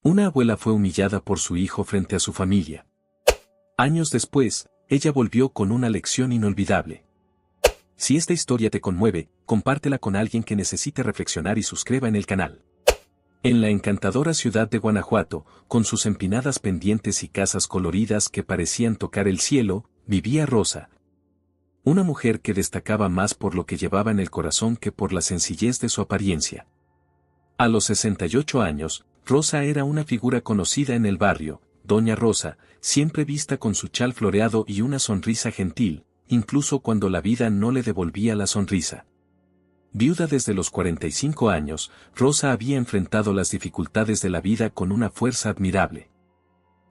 Una abuela fue humillada por su hijo frente a su familia. Años después, ella volvió con una lección inolvidable. Si esta historia te conmueve, compártela con alguien que necesite reflexionar y suscriba en el canal. En la encantadora ciudad de Guanajuato, con sus empinadas pendientes y casas coloridas que parecían tocar el cielo, vivía Rosa. Una mujer que destacaba más por lo que llevaba en el corazón que por la sencillez de su apariencia. A los 68 años, Rosa era una figura conocida en el barrio, Doña Rosa, siempre vista con su chal floreado y una sonrisa gentil, incluso cuando la vida no le devolvía la sonrisa. Viuda desde los 45 años, Rosa había enfrentado las dificultades de la vida con una fuerza admirable.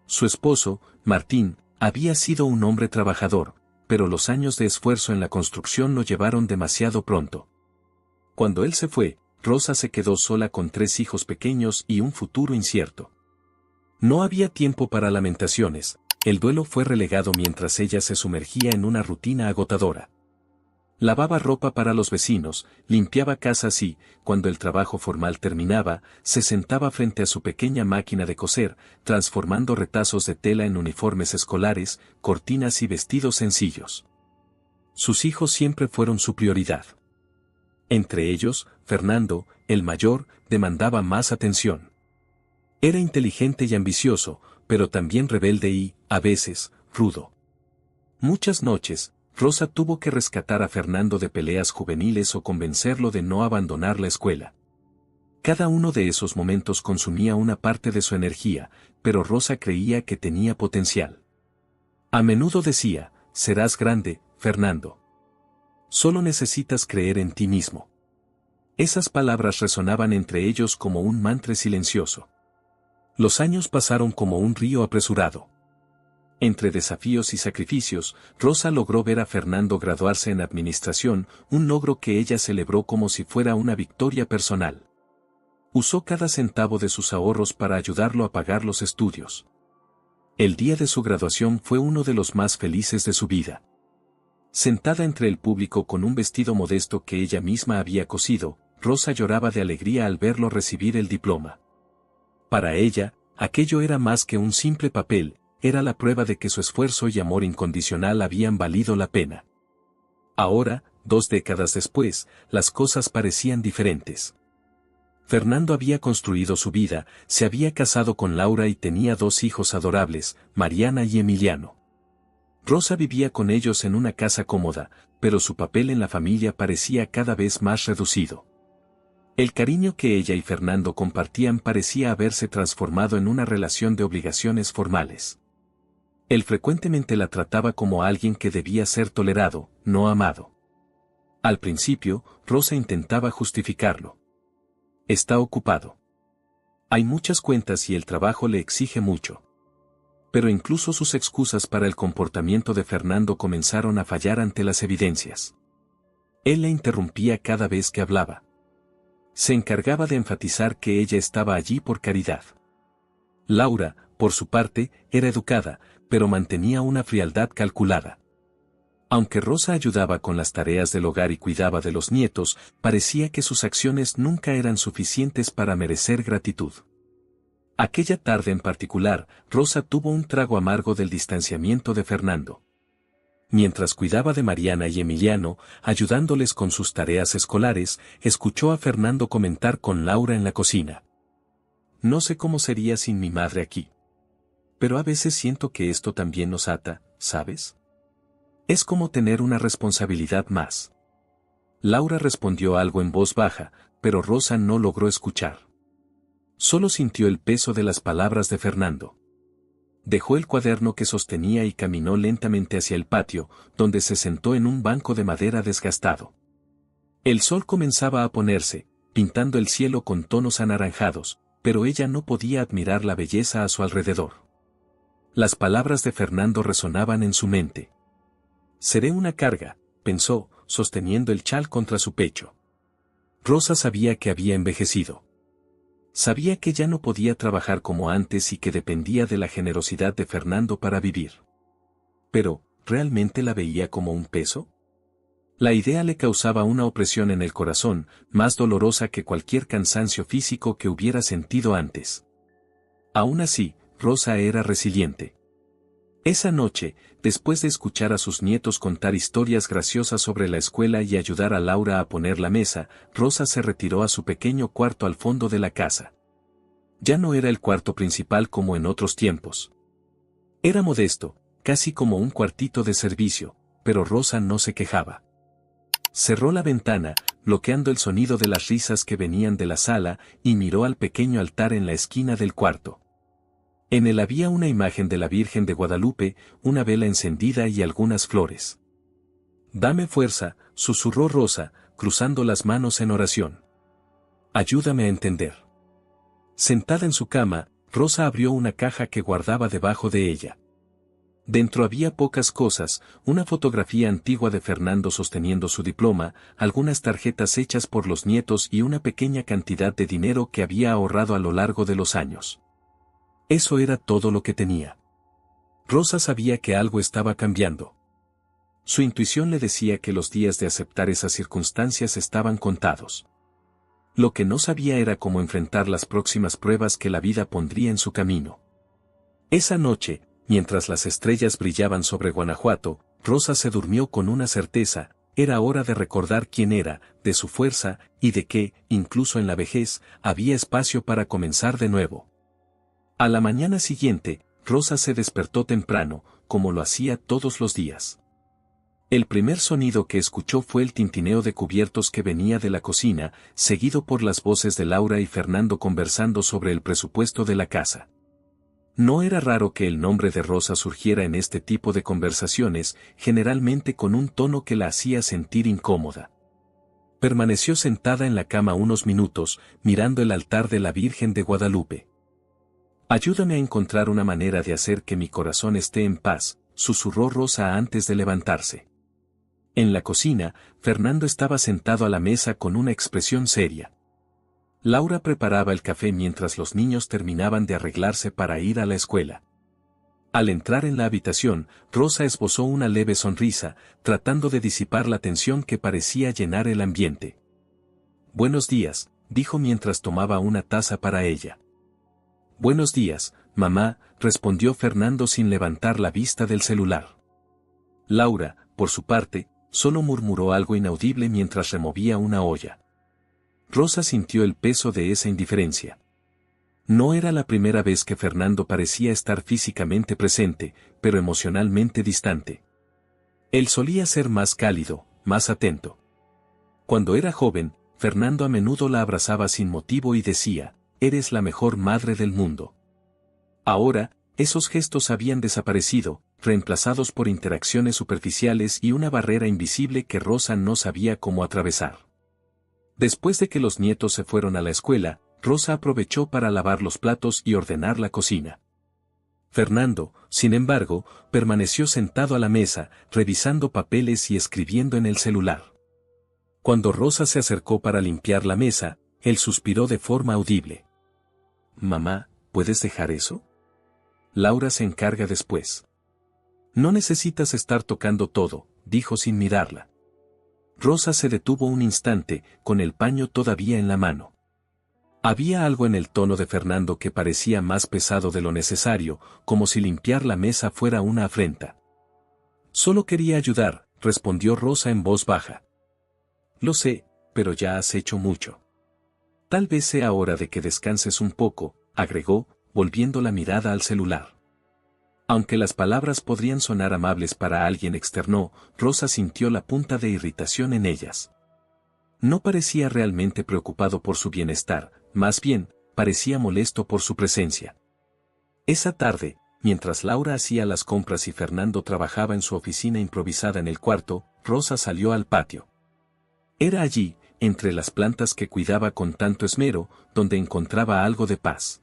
Su esposo, Martín, había sido un hombre trabajador, pero los años de esfuerzo en la construcción lo llevaron demasiado pronto. Cuando él se fue, Rosa se quedó sola con 3 hijos pequeños y un futuro incierto. No había tiempo para lamentaciones, el duelo fue relegado mientras ella se sumergía en una rutina agotadora. Lavaba ropa para los vecinos, limpiaba casas y, cuando el trabajo formal terminaba, se sentaba frente a su pequeña máquina de coser, transformando retazos de tela en uniformes escolares, cortinas y vestidos sencillos. Sus hijos siempre fueron su prioridad. Entre ellos, Fernando, el mayor, demandaba más atención. Era inteligente y ambicioso, pero también rebelde y, a veces, rudo. Muchas noches, Rosa tuvo que rescatar a Fernando de peleas juveniles o convencerlo de no abandonar la escuela. Cada uno de esos momentos consumía una parte de su energía, pero Rosa creía que tenía potencial. A menudo decía, serás grande, Fernando. Solo necesitas creer en ti mismo. Esas palabras resonaban entre ellos como un mantra silencioso. Los años pasaron como un río apresurado. Entre desafíos y sacrificios, Rosa logró ver a Fernando graduarse en administración, un logro que ella celebró como si fuera una victoria personal. Usó cada centavo de sus ahorros para ayudarlo a pagar los estudios. El día de su graduación fue uno de los más felices de su vida. Sentada entre el público con un vestido modesto que ella misma había cosido, Rosa lloraba de alegría al verlo recibir el diploma. Para ella, aquello era más que un simple papel, era la prueba de que su esfuerzo y amor incondicional habían valido la pena. Ahora, 2 décadas después, las cosas parecían diferentes. Fernando había construido su vida, se había casado con Laura y tenía 2 hijos adorables, Mariana y Emiliano. Rosa vivía con ellos en una casa cómoda, pero su papel en la familia parecía cada vez más reducido. El cariño que ella y Fernando compartían parecía haberse transformado en una relación de obligaciones formales. Él frecuentemente la trataba como alguien que debía ser tolerado, no amado. Al principio, Rosa intentaba justificarlo. Está ocupado. Hay muchas cuentas y el trabajo le exige mucho. Pero incluso sus excusas para el comportamiento de Fernando comenzaron a fallar ante las evidencias. Él la interrumpía cada vez que hablaba. Se encargaba de enfatizar que ella estaba allí por caridad. Laura, por su parte, era educada, pero mantenía una frialdad calculada. Aunque Rosa ayudaba con las tareas del hogar y cuidaba de los nietos, parecía que sus acciones nunca eran suficientes para merecer gratitud. Aquella tarde en particular, Rosa tuvo un trago amargo del distanciamiento de Fernando. Mientras cuidaba de Mariana y Emiliano, ayudándoles con sus tareas escolares, escuchó a Fernando comentar con Laura en la cocina. No sé cómo sería sin mi madre aquí. Pero a veces siento que esto también nos ata, ¿sabes? Es como tener una responsabilidad más. Laura respondió algo en voz baja, pero Rosa no logró escuchar. Solo sintió el peso de las palabras de Fernando. Dejó el cuaderno que sostenía y caminó lentamente hacia el patio, donde se sentó en un banco de madera desgastado. El sol comenzaba a ponerse, pintando el cielo con tonos anaranjados, pero ella no podía admirar la belleza a su alrededor. Las palabras de Fernando resonaban en su mente. Seré una carga, pensó, sosteniendo el chal contra su pecho. Rosa sabía que había envejecido. Sabía que ya no podía trabajar como antes y que dependía de la generosidad de Fernando para vivir. Pero, ¿realmente la veía como un peso? La idea le causaba una opresión en el corazón, más dolorosa que cualquier cansancio físico que hubiera sentido antes. Aún así, Rosa era resiliente. Esa noche, después de escuchar a sus nietos contar historias graciosas sobre la escuela y ayudar a Laura a poner la mesa, Rosa se retiró a su pequeño cuarto al fondo de la casa. Ya no era el cuarto principal como en otros tiempos. Era modesto, casi como un cuartito de servicio, pero Rosa no se quejaba. Cerró la ventana, bloqueando el sonido de las risas que venían de la sala, y miró al pequeño altar en la esquina del cuarto. En él había una imagen de la Virgen de Guadalupe, una vela encendida y algunas flores. «Dame fuerza», susurró Rosa, cruzando las manos en oración. «Ayúdame a entender». Sentada en su cama, Rosa abrió una caja que guardaba debajo de ella. Dentro había pocas cosas, una fotografía antigua de Fernando sosteniendo su diploma, algunas tarjetas hechas por los nietos y una pequeña cantidad de dinero que había ahorrado a lo largo de los años. Eso era todo lo que tenía. Rosa sabía que algo estaba cambiando. Su intuición le decía que los días de aceptar esas circunstancias estaban contados. Lo que no sabía era cómo enfrentar las próximas pruebas que la vida pondría en su camino. Esa noche, mientras las estrellas brillaban sobre Guanajuato, Rosa se durmió con una certeza: era hora de recordar quién era, de su fuerza, y de que, incluso en la vejez, había espacio para comenzar de nuevo. A la mañana siguiente, Rosa se despertó temprano, como lo hacía todos los días. El primer sonido que escuchó fue el tintineo de cubiertos que venía de la cocina, seguido por las voces de Laura y Fernando conversando sobre el presupuesto de la casa. No era raro que el nombre de Rosa surgiera en este tipo de conversaciones, generalmente con un tono que la hacía sentir incómoda. Permaneció sentada en la cama unos minutos, mirando el altar de la Virgen de Guadalupe. «Ayúdame a encontrar una manera de hacer que mi corazón esté en paz», susurró Rosa antes de levantarse. En la cocina, Fernando estaba sentado a la mesa con una expresión seria. Laura preparaba el café mientras los niños terminaban de arreglarse para ir a la escuela. Al entrar en la habitación, Rosa esbozó una leve sonrisa, tratando de disipar la tensión que parecía llenar el ambiente. «Buenos días», dijo mientras tomaba una taza para ella. «Buenos días, mamá», respondió Fernando sin levantar la vista del celular. Laura, por su parte, solo murmuró algo inaudible mientras removía una olla. Rosa sintió el peso de esa indiferencia. No era la primera vez que Fernando parecía estar físicamente presente, pero emocionalmente distante. Él solía ser más cálido, más atento. Cuando era joven, Fernando a menudo la abrazaba sin motivo y decía: «Eres la mejor madre del mundo». Ahora, esos gestos habían desaparecido, reemplazados por interacciones superficiales y una barrera invisible que Rosa no sabía cómo atravesar. Después de que los nietos se fueron a la escuela, Rosa aprovechó para lavar los platos y ordenar la cocina. Fernando, sin embargo, permaneció sentado a la mesa, revisando papeles y escribiendo en el celular. Cuando Rosa se acercó para limpiar la mesa, él suspiró de forma audible. «Mamá, ¿puedes dejar eso? Laura se encarga después». «No necesitas estar tocando todo», dijo sin mirarla. Rosa se detuvo un instante, con el paño todavía en la mano. Había algo en el tono de Fernando que parecía más pesado de lo necesario, como si limpiar la mesa fuera una afrenta. «Solo quería ayudar», respondió Rosa en voz baja. «Lo sé, pero ya has hecho mucho. Tal vez sea hora de que descanses un poco», agregó, volviendo la mirada al celular. Aunque las palabras podrían sonar amables para alguien externo, Rosa sintió la punta de irritación en ellas. No parecía realmente preocupado por su bienestar, más bien, parecía molesto por su presencia. Esa tarde, mientras Laura hacía las compras y Fernando trabajaba en su oficina improvisada en el cuarto, Rosa salió al patio. Era allí, entre las plantas que cuidaba con tanto esmero, donde encontraba algo de paz.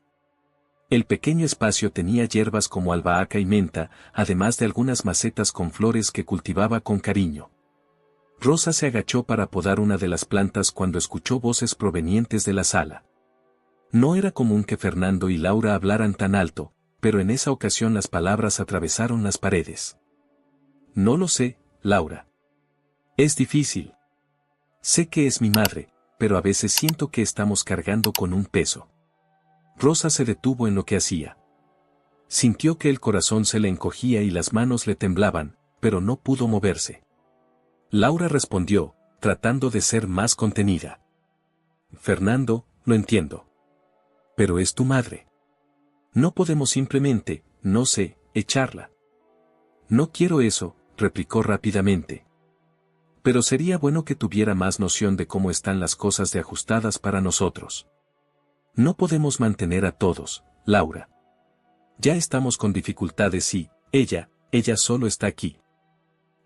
El pequeño espacio tenía hierbas como albahaca y menta, además de algunas macetas con flores que cultivaba con cariño. Rosa se agachó para podar una de las plantas cuando escuchó voces provenientes de la sala. No era común que Fernando y Laura hablaran tan alto, pero en esa ocasión las palabras atravesaron las paredes. «No lo sé, Laura. Es difícil. Sé que es mi madre, pero a veces siento que estamos cargando con un peso». Rosa se detuvo en lo que hacía. Sintió que el corazón se le encogía y las manos le temblaban, pero no pudo moverse. Laura respondió, tratando de ser más contenida. Fernando, lo entiendo. Pero es tu madre. No podemos simplemente, no sé, echarla. No quiero eso, replicó rápidamente. Pero sería bueno que tuviera más noción de cómo están las cosas de ajustadas para nosotros. No podemos mantener a todos, Laura. Ya estamos con dificultades y, ella solo está aquí.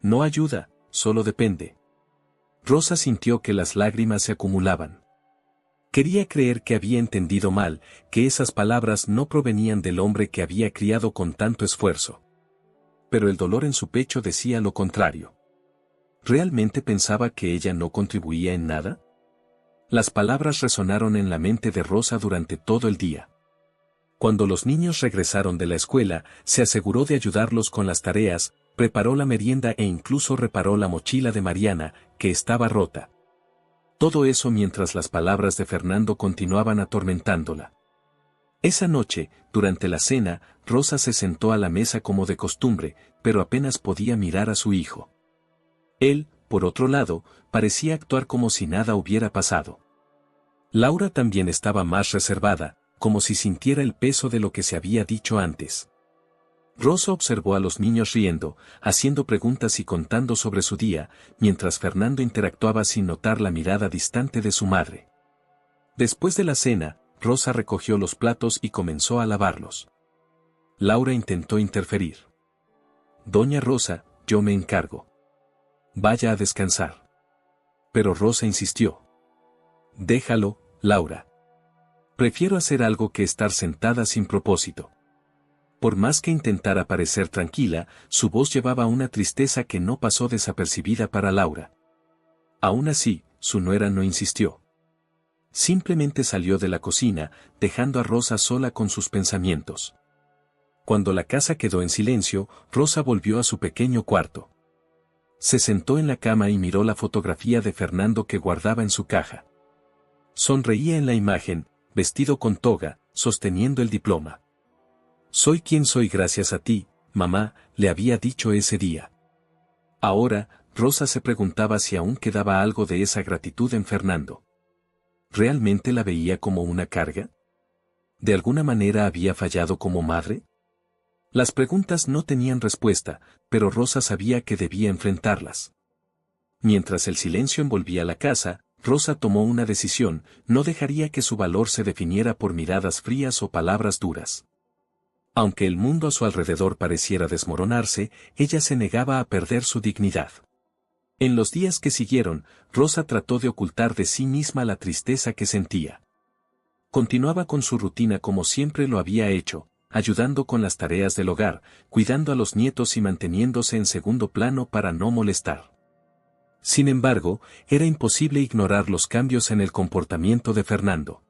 No ayuda, solo depende. Rosa sintió que las lágrimas se acumulaban. Quería creer que había entendido mal, que esas palabras no provenían del hombre que había criado con tanto esfuerzo. Pero el dolor en su pecho decía lo contrario. ¿Realmente pensaba que ella no contribuía en nada? Las palabras resonaron en la mente de Rosa durante todo el día. Cuando los niños regresaron de la escuela, se aseguró de ayudarlos con las tareas, preparó la merienda e incluso reparó la mochila de Mariana, que estaba rota. Todo eso mientras las palabras de Fernando continuaban atormentándola. Esa noche, durante la cena, Rosa se sentó a la mesa como de costumbre, pero apenas podía mirar a su hijo. Él, por otro lado, parecía actuar como si nada hubiera pasado. Laura también estaba más reservada, como si sintiera el peso de lo que se había dicho antes. Rosa observó a los niños riendo, haciendo preguntas y contando sobre su día, mientras Fernando interactuaba sin notar la mirada distante de su madre. Después de la cena, Rosa recogió los platos y comenzó a lavarlos. Laura intentó interferir. Doña Rosa, yo me encargo. Vaya a descansar. Pero Rosa insistió. Déjalo, Laura. Prefiero hacer algo que estar sentada sin propósito. Por más que intentara parecer tranquila, su voz llevaba una tristeza que no pasó desapercibida para Laura. Aún así, su nuera no insistió. Simplemente salió de la cocina, dejando a Rosa sola con sus pensamientos. Cuando la casa quedó en silencio, Rosa volvió a su pequeño cuarto. Se sentó en la cama y miró la fotografía de Fernando que guardaba en su caja. Sonreía en la imagen, vestido con toga, sosteniendo el diploma. Soy quien soy gracias a ti, mamá, le había dicho ese día. Ahora, Rosa se preguntaba si aún quedaba algo de esa gratitud en Fernando. ¿Realmente la veía como una carga? ¿De alguna manera había fallado como madre? Las preguntas no tenían respuesta, pero Rosa sabía que debía enfrentarlas. Mientras el silencio envolvía la casa, Rosa tomó una decisión: no dejaría que su valor se definiera por miradas frías o palabras duras. Aunque el mundo a su alrededor pareciera desmoronarse, ella se negaba a perder su dignidad. En los días que siguieron, Rosa trató de ocultar de sí misma la tristeza que sentía. Continuaba con su rutina como siempre lo había hecho, ayudando con las tareas del hogar, cuidando a los nietos y manteniéndose en segundo plano para no molestar. Sin embargo, era imposible ignorar los cambios en el comportamiento de Fernando.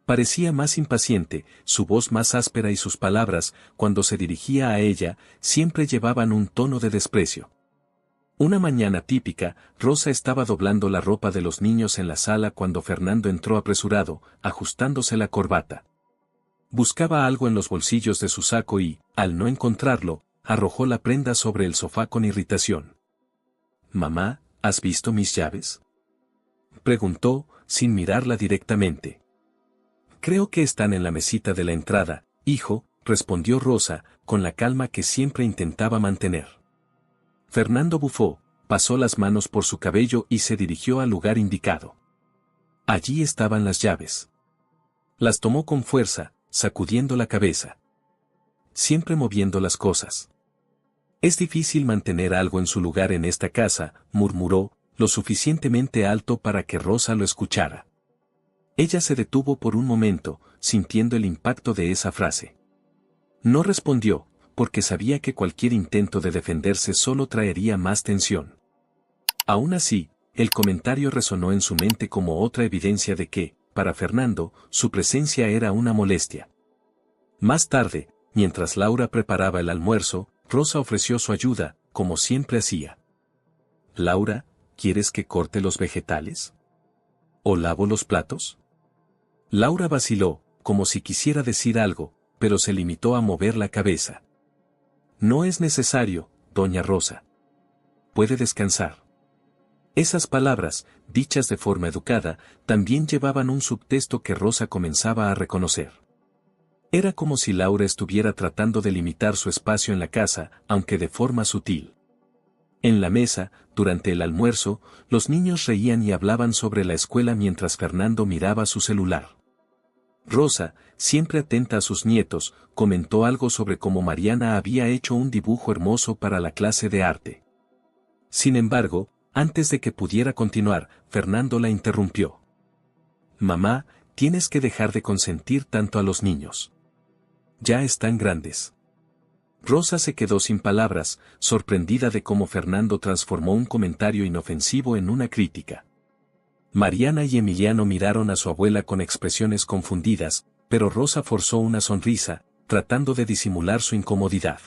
Parecía más impaciente, su voz más áspera y sus palabras, cuando se dirigía a ella, siempre llevaban un tono de desprecio. Una mañana típica, Rosa estaba doblando la ropa de los niños en la sala cuando Fernando entró apresurado, ajustándose la corbata. Buscaba algo en los bolsillos de su saco y, al no encontrarlo, arrojó la prenda sobre el sofá con irritación. «Mamá, ¿has visto mis llaves?», preguntó, sin mirarla directamente. «Creo que están en la mesita de la entrada, hijo», respondió Rosa, con la calma que siempre intentaba mantener. Fernando bufó, pasó las manos por su cabello y se dirigió al lugar indicado. Allí estaban las llaves. Las tomó con fuerza, sacudiendo la cabeza. Siempre moviendo las cosas. «Es difícil mantener algo en su lugar en esta casa», murmuró, lo suficientemente alto para que Rosa lo escuchara. Ella se detuvo por un momento, sintiendo el impacto de esa frase. No respondió, porque sabía que cualquier intento de defenderse solo traería más tensión. Aún así, el comentario resonó en su mente como otra evidencia de que, para Fernando, su presencia era una molestia. Más tarde, mientras Laura preparaba el almuerzo, Rosa ofreció su ayuda, como siempre hacía. «Laura, ¿quieres que corte los vegetales? ¿O lavo los platos?». Laura vaciló, como si quisiera decir algo, pero se limitó a mover la cabeza. No es necesario, doña Rosa. Puede descansar. Esas palabras, dichas de forma educada, también llevaban un subtexto que Rosa comenzaba a reconocer. Era como si Laura estuviera tratando de limitar su espacio en la casa, aunque de forma sutil. En la mesa, durante el almuerzo, los niños reían y hablaban sobre la escuela mientras Fernando miraba su celular. Rosa, siempre atenta a sus nietos, comentó algo sobre cómo Mariana había hecho un dibujo hermoso para la clase de arte. Sin embargo, antes de que pudiera continuar, Fernando la interrumpió. Mamá, tienes que dejar de consentir tanto a los niños. Ya están grandes. Rosa se quedó sin palabras, sorprendida de cómo Fernando transformó un comentario inofensivo en una crítica. Mariana y Emiliano miraron a su abuela con expresiones confundidas, pero Rosa forzó una sonrisa, tratando de disimular su incomodidad.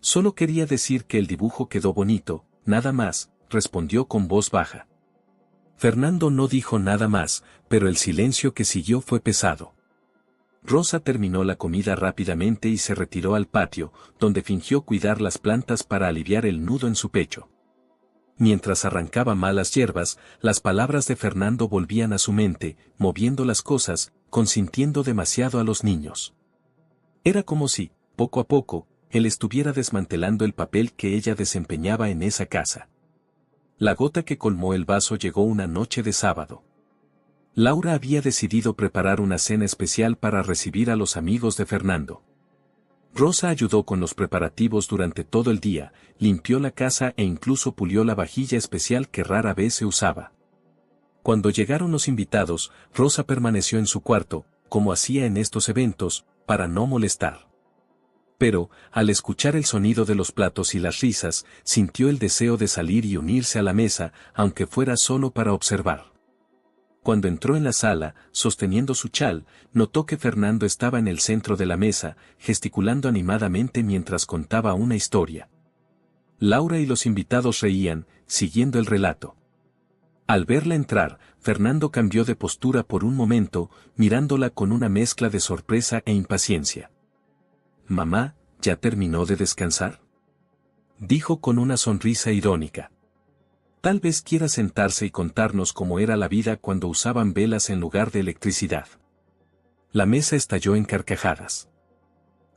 Solo quería decir que el dibujo quedó bonito, nada más, respondió con voz baja. Fernando no dijo nada más, pero el silencio que siguió fue pesado. Rosa terminó la comida rápidamente y se retiró al patio, donde fingió cuidar las plantas para aliviar el nudo en su pecho. Mientras arrancaba malas hierbas, las palabras de Fernando volvían a su mente, moviendo las cosas, consintiendo demasiado a los niños. Era como si, poco a poco, él estuviera desmantelando el papel que ella desempeñaba en esa casa. La gota que colmó el vaso llegó una noche de sábado. Laura había decidido preparar una cena especial para recibir a los amigos de Fernando. Rosa ayudó con los preparativos durante todo el día, limpió la casa e incluso pulió la vajilla especial que rara vez se usaba. Cuando llegaron los invitados, Rosa permaneció en su cuarto, como hacía en estos eventos, para no molestar. Pero, al escuchar el sonido de los platos y las risas, sintió el deseo de salir y unirse a la mesa, aunque fuera solo para observar. Cuando entró en la sala, sosteniendo su chal, notó que Fernando estaba en el centro de la mesa, gesticulando animadamente mientras contaba una historia. Laura y los invitados reían, siguiendo el relato. Al verla entrar, Fernando cambió de postura por un momento, mirándola con una mezcla de sorpresa e impaciencia. «Mamá, ¿ya terminó de descansar?», dijo con una sonrisa irónica. Tal vez quiera sentarse y contarnos cómo era la vida cuando usaban velas en lugar de electricidad. La mesa estalló en carcajadas.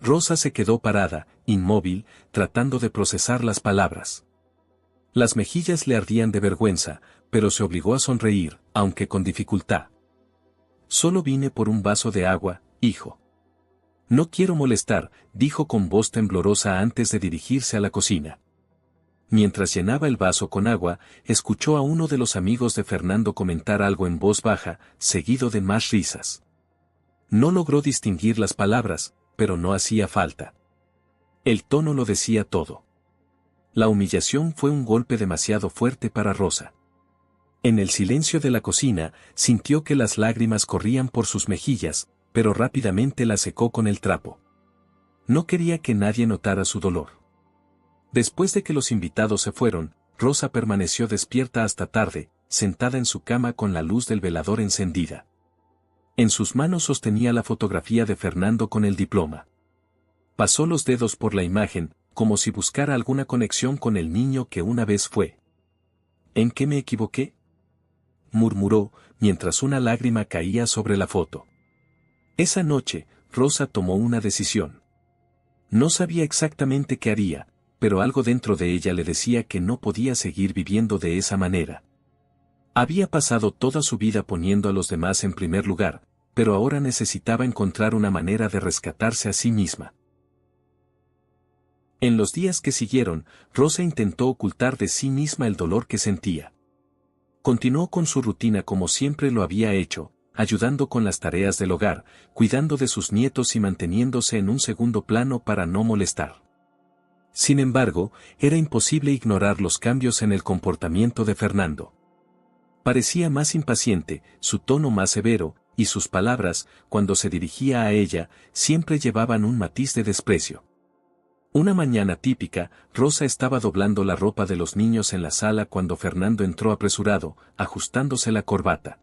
Rosa se quedó parada, inmóvil, tratando de procesar las palabras. Las mejillas le ardían de vergüenza, pero se obligó a sonreír, aunque con dificultad. «Solo vine por un vaso de agua, hijo». «No quiero molestar», dijo con voz temblorosa antes de dirigirse a la cocina. Mientras llenaba el vaso con agua, escuchó a uno de los amigos de Fernando comentar algo en voz baja, seguido de más risas. No logró distinguir las palabras, pero no hacía falta. El tono lo decía todo. La humillación fue un golpe demasiado fuerte para Rosa. En el silencio de la cocina, sintió que las lágrimas corrían por sus mejillas, pero rápidamente las secó con el trapo. No quería que nadie notara su dolor. Después de que los invitados se fueron, Rosa permaneció despierta hasta tarde, sentada en su cama con la luz del velador encendida. En sus manos sostenía la fotografía de Fernando con el diploma. Pasó los dedos por la imagen, como si buscara alguna conexión con el niño que una vez fue. «¿En qué me equivoqué?», murmuró, mientras una lágrima caía sobre la foto. Esa noche, Rosa tomó una decisión. No sabía exactamente qué haría, pero algo dentro de ella le decía que no podía seguir viviendo de esa manera. Había pasado toda su vida poniendo a los demás en primer lugar, pero ahora necesitaba encontrar una manera de rescatarse a sí misma. En los días que siguieron, Rosa intentó ocultar de sí misma el dolor que sentía. Continuó con su rutina como siempre lo había hecho, ayudando con las tareas del hogar, cuidando de sus nietos y manteniéndose en un segundo plano para no molestar. Sin embargo, era imposible ignorar los cambios en el comportamiento de Fernando. Parecía más impaciente, su tono más severo, y sus palabras, cuando se dirigía a ella, siempre llevaban un matiz de desprecio. Una mañana típica, Rosa estaba doblando la ropa de los niños en la sala cuando Fernando entró apresurado, ajustándose la corbata.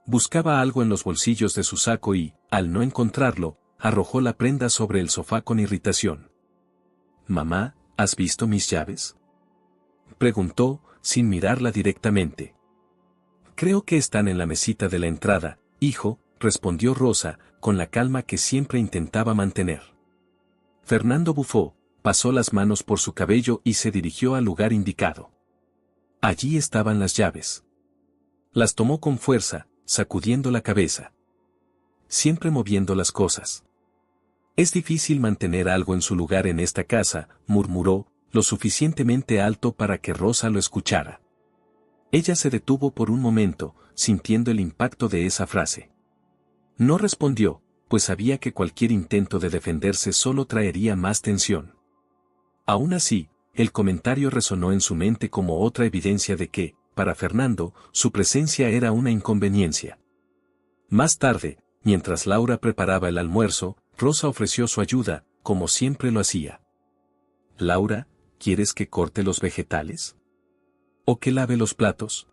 Buscaba algo en los bolsillos de su saco y, al no encontrarlo, arrojó la prenda sobre el sofá con irritación. «Mamá, ¿has visto mis llaves?», preguntó, sin mirarla directamente. «Creo que están en la mesita de la entrada, hijo», respondió Rosa, con la calma que siempre intentaba mantener. Fernando bufó, pasó las manos por su cabello y se dirigió al lugar indicado. Allí estaban las llaves. Las tomó con fuerza, sacudiendo la cabeza. Siempre moviendo las cosas. «Es difícil mantener algo en su lugar en esta casa», murmuró, lo suficientemente alto para que Rosa lo escuchara. Ella se detuvo por un momento, sintiendo el impacto de esa frase. No respondió, pues sabía que cualquier intento de defenderse solo traería más tensión. Aún así, el comentario resonó en su mente como otra evidencia de que, para Fernando, su presencia era una inconveniencia. Más tarde, mientras Laura preparaba el almuerzo, Rosa ofreció su ayuda, como siempre lo hacía. «Laura, ¿quieres que corte los vegetales? ¿O que lave los platos?».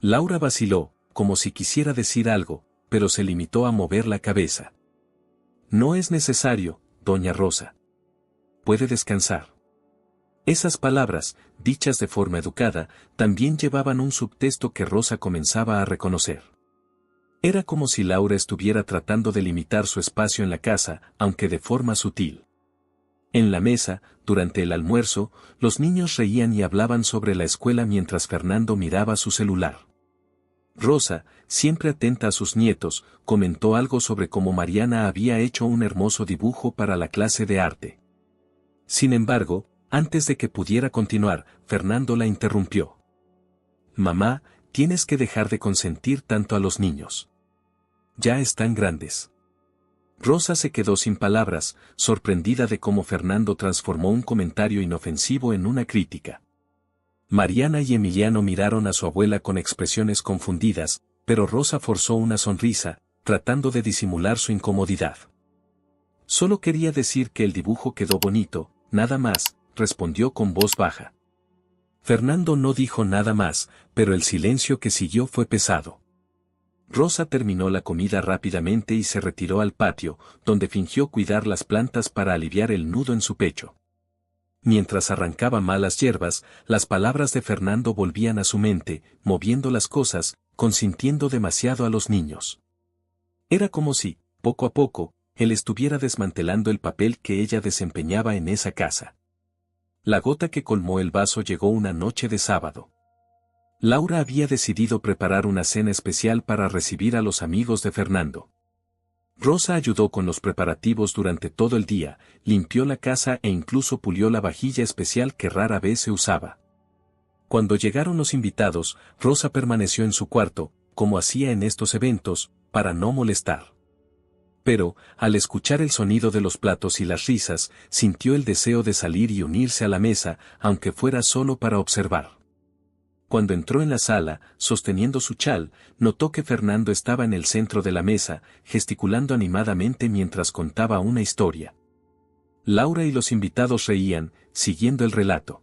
Laura vaciló, como si quisiera decir algo, pero se limitó a mover la cabeza. «No es necesario, doña Rosa. Puede descansar». Esas palabras, dichas de forma educada, también llevaban un subtexto que Rosa comenzaba a reconocer. Era como si Laura estuviera tratando de limitar su espacio en la casa, aunque de forma sutil. En la mesa, durante el almuerzo, los niños reían y hablaban sobre la escuela mientras Fernando miraba su celular. Rosa, siempre atenta a sus nietos, comentó algo sobre cómo Mariana había hecho un hermoso dibujo para la clase de arte. Sin embargo, antes de que pudiera continuar, Fernando la interrumpió. «Mamá, tienes que dejar de consentir tanto a los niños. Ya están grandes». Rosa se quedó sin palabras, sorprendida de cómo Fernando transformó un comentario inofensivo en una crítica. Mariana y Emiliano miraron a su abuela con expresiones confundidas, pero Rosa forzó una sonrisa, tratando de disimular su incomodidad. «Solo quería decir que el dibujo quedó bonito, nada más», respondió con voz baja. Fernando no dijo nada más, pero el silencio que siguió fue pesado. Rosa terminó la comida rápidamente y se retiró al patio, donde fingió cuidar las plantas para aliviar el nudo en su pecho. Mientras arrancaba malas hierbas, las palabras de Fernando volvían a su mente, moviendo las cosas, consintiendo demasiado a los niños. Era como si, poco a poco, él estuviera desmantelando el papel que ella desempeñaba en esa casa. La gota que colmó el vaso llegó una noche de sábado. Laura había decidido preparar una cena especial para recibir a los amigos de Fernando. Rosa ayudó con los preparativos durante todo el día, limpió la casa e incluso pulió la vajilla especial que rara vez se usaba. Cuando llegaron los invitados, Rosa permaneció en su cuarto, como hacía en estos eventos, para no molestar. Pero, al escuchar el sonido de los platos y las risas, sintió el deseo de salir y unirse a la mesa, aunque fuera solo para observar. Cuando entró en la sala, sosteniendo su chal, notó que Fernando estaba en el centro de la mesa, gesticulando animadamente mientras contaba una historia. Laura y los invitados reían, siguiendo el relato.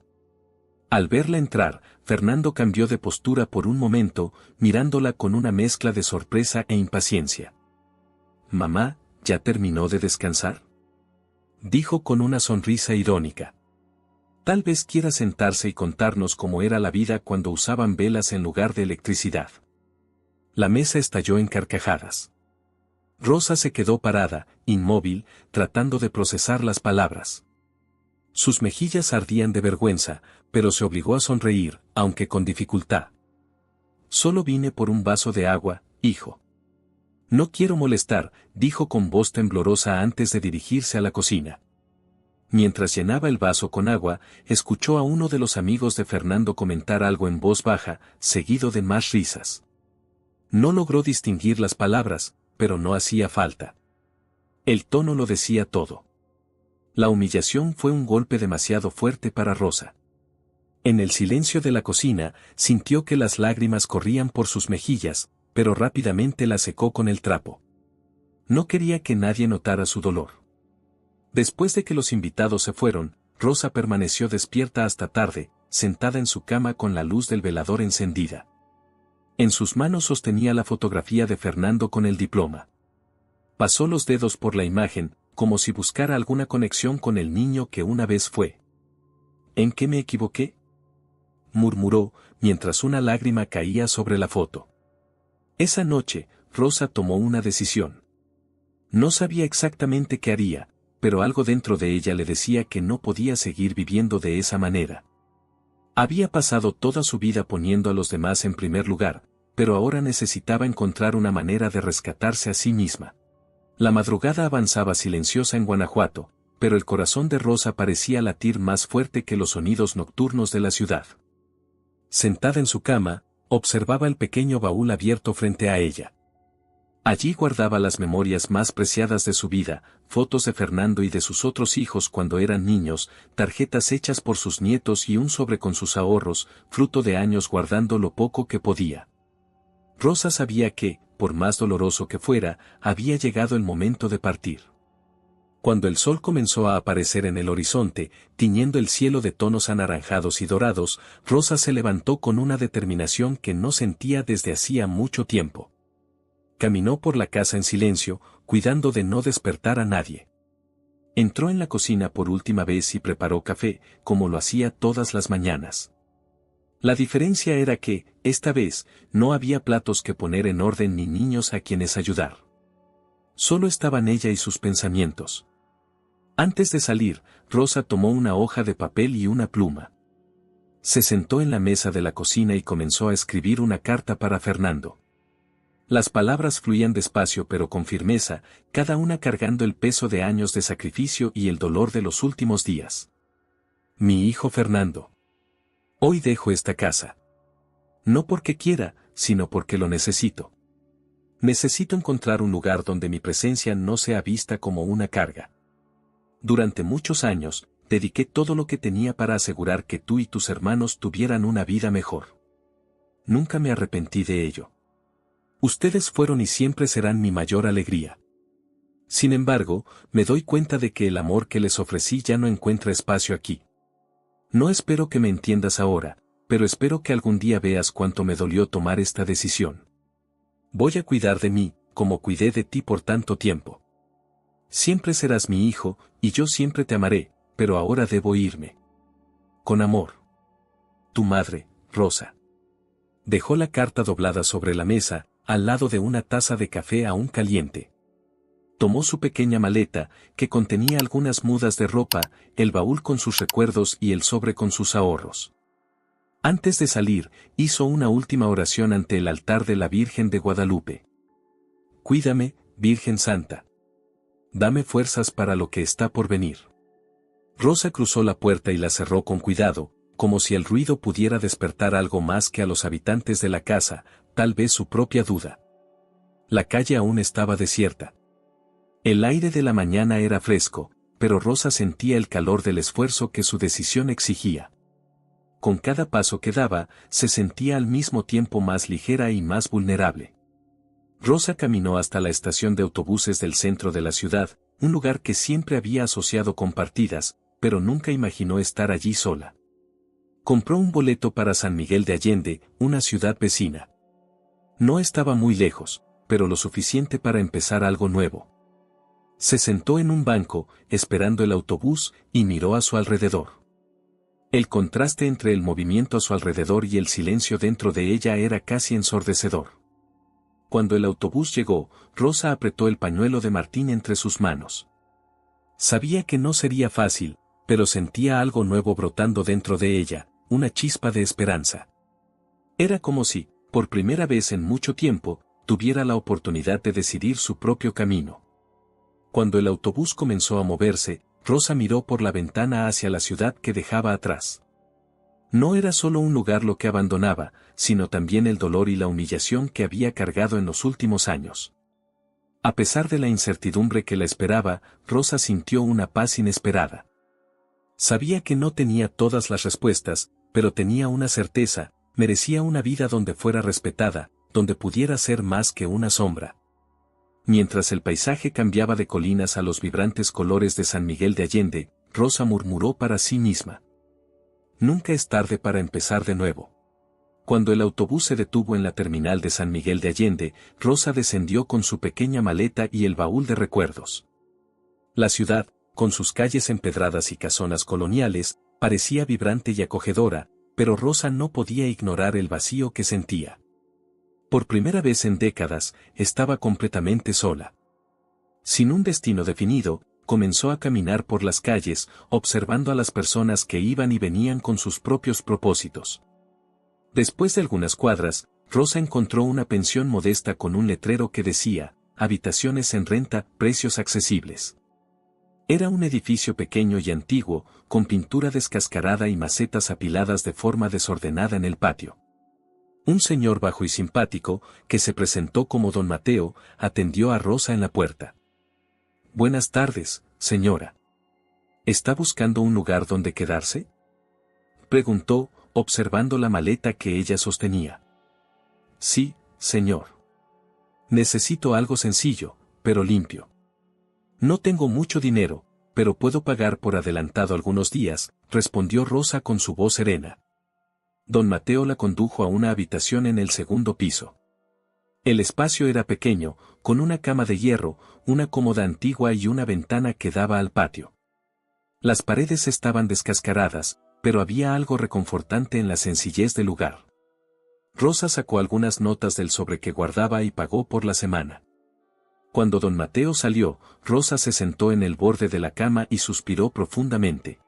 Al verla entrar, Fernando cambió de postura por un momento, mirándola con una mezcla de sorpresa e impaciencia. «Mamá, ¿ya terminó de descansar?», dijo con una sonrisa irónica. «Tal vez quiera sentarse y contarnos cómo era la vida cuando usaban velas en lugar de electricidad». La mesa estalló en carcajadas. Rosa se quedó parada, inmóvil, tratando de procesar las palabras. Sus mejillas ardían de vergüenza, pero se obligó a sonreír, aunque con dificultad. «Solo vine por un vaso de agua, hijo». «No quiero molestar», dijo con voz temblorosa antes de dirigirse a la cocina. Mientras llenaba el vaso con agua, escuchó a uno de los amigos de Fernando comentar algo en voz baja, seguido de más risas. No logró distinguir las palabras, pero no hacía falta. El tono lo decía todo. La humillación fue un golpe demasiado fuerte para Rosa. En el silencio de la cocina, sintió que las lágrimas corrían por sus mejillas, pero rápidamente la secó con el trapo. No quería que nadie notara su dolor. Después de que los invitados se fueron, Rosa permaneció despierta hasta tarde, sentada en su cama con la luz del velador encendida. En sus manos sostenía la fotografía de Fernando con el diploma. Pasó los dedos por la imagen, como si buscara alguna conexión con el niño que una vez fue. ¿En qué me equivoqué?, murmuró, mientras una lágrima caía sobre la foto. Esa noche, Rosa tomó una decisión. No sabía exactamente qué haría, pero algo dentro de ella le decía que no podía seguir viviendo de esa manera. Había pasado toda su vida poniendo a los demás en primer lugar, pero ahora necesitaba encontrar una manera de rescatarse a sí misma. La madrugada avanzaba silenciosa en Guanajuato, pero el corazón de Rosa parecía latir más fuerte que los sonidos nocturnos de la ciudad. Sentada en su cama, observaba el pequeño baúl abierto frente a ella. Allí guardaba las memorias más preciadas de su vida, fotos de Fernando y de sus otros hijos cuando eran niños, tarjetas hechas por sus nietos y un sobre con sus ahorros, fruto de años guardando lo poco que podía. Rosa sabía que, por más doloroso que fuera, había llegado el momento de partir. Cuando el sol comenzó a aparecer en el horizonte, tiñendo el cielo de tonos anaranjados y dorados, Rosa se levantó con una determinación que no sentía desde hacía mucho tiempo. Caminó por la casa en silencio, cuidando de no despertar a nadie. Entró en la cocina por última vez y preparó café, como lo hacía todas las mañanas. La diferencia era que, esta vez, no había platos que poner en orden ni niños a quienes ayudar. Solo estaban ella y sus pensamientos. Antes de salir, Rosa tomó una hoja de papel y una pluma. Se sentó en la mesa de la cocina y comenzó a escribir una carta para Fernando. Las palabras fluían despacio pero con firmeza, cada una cargando el peso de años de sacrificio y el dolor de los últimos días. Mi hijo Fernando. Hoy dejo esta casa. No porque quiera, sino porque lo necesito. Necesito encontrar un lugar donde mi presencia no sea vista como una carga. Durante muchos años, dediqué todo lo que tenía para asegurar que tú y tus hermanos tuvieran una vida mejor. Nunca me arrepentí de ello. Ustedes fueron y siempre serán mi mayor alegría. Sin embargo, me doy cuenta de que el amor que les ofrecí ya no encuentra espacio aquí. No espero que me entiendas ahora, pero espero que algún día veas cuánto me dolió tomar esta decisión. Voy a cuidar de mí, como cuidé de ti por tanto tiempo. Siempre serás mi hijo, y yo siempre te amaré, pero ahora debo irme. Con amor. Tu madre, Rosa. Dejó la carta doblada sobre la mesa, al lado de una taza de café aún caliente. Tomó su pequeña maleta, que contenía algunas mudas de ropa, el baúl con sus recuerdos y el sobre con sus ahorros. Antes de salir, hizo una última oración ante el altar de la Virgen de Guadalupe. Cuídame, Virgen Santa. Dame fuerzas para lo que está por venir. Rosa cruzó la puerta y la cerró con cuidado, como si el ruido pudiera despertar algo más que a los habitantes de la casa, tal vez su propia duda. La calle aún estaba desierta. El aire de la mañana era fresco, pero Rosa sentía el calor del esfuerzo que su decisión exigía. Con cada paso que daba, se sentía al mismo tiempo más ligera y más vulnerable. Rosa caminó hasta la estación de autobuses del centro de la ciudad, un lugar que siempre había asociado con partidas, pero nunca imaginó estar allí sola. Compró un boleto para San Miguel de Allende, una ciudad vecina. No estaba muy lejos, pero lo suficiente para empezar algo nuevo. Se sentó en un banco, esperando el autobús, y miró a su alrededor. El contraste entre el movimiento a su alrededor y el silencio dentro de ella era casi ensordecedor. Cuando el autobús llegó, Rosa apretó el pañuelo de Martín entre sus manos. Sabía que no sería fácil, pero sentía algo nuevo brotando dentro de ella, una chispa de esperanza. Era como si, por primera vez en mucho tiempo, tuviera la oportunidad de decidir su propio camino. Cuando el autobús comenzó a moverse, Rosa miró por la ventana hacia la ciudad que dejaba atrás. No era solo un lugar lo que abandonaba, sino también el dolor y la humillación que había cargado en los últimos años. A pesar de la incertidumbre que la esperaba, Rosa sintió una paz inesperada. Sabía que no tenía todas las respuestas, pero tenía una certeza: merecía una vida donde fuera respetada, donde pudiera ser más que una sombra. Mientras el paisaje cambiaba de colinas a los vibrantes colores de San Miguel de Allende, Rosa murmuró para sí misma: nunca es tarde para empezar de nuevo. Cuando el autobús se detuvo en la terminal de San Miguel de Allende, Rosa descendió con su pequeña maleta y el baúl de recuerdos. La ciudad, con sus calles empedradas y casonas coloniales, parecía vibrante y acogedora, pero Rosa no podía ignorar el vacío que sentía. Por primera vez en décadas, estaba completamente sola. Sin un destino definido, comenzó a caminar por las calles, observando a las personas que iban y venían con sus propios propósitos. Después de algunas cuadras, Rosa encontró una pensión modesta con un letrero que decía, habitaciones en renta, precios accesibles. Era un edificio pequeño y antiguo, con pintura descascarada y macetas apiladas de forma desordenada en el patio. Un señor bajo y simpático, que se presentó como don Mateo, atendió a Rosa en la puerta. «Buenas tardes, señora. ¿Está buscando un lugar donde quedarse?», preguntó, observando la maleta que ella sostenía. «Sí, señor. Necesito algo sencillo, pero limpio. No tengo mucho dinero, pero puedo pagar por adelantado algunos días», respondió Rosa con su voz serena. Don Mateo la condujo a una habitación en el segundo piso. El espacio era pequeño, con una cama de hierro, una cómoda antigua y una ventana que daba al patio. Las paredes estaban descascaradas, pero había algo reconfortante en la sencillez del lugar. Rosa sacó algunas notas del sobre que guardaba y pagó por la semana. Cuando don Mateo salió, Rosa se sentó en el borde de la cama y suspiró profundamente.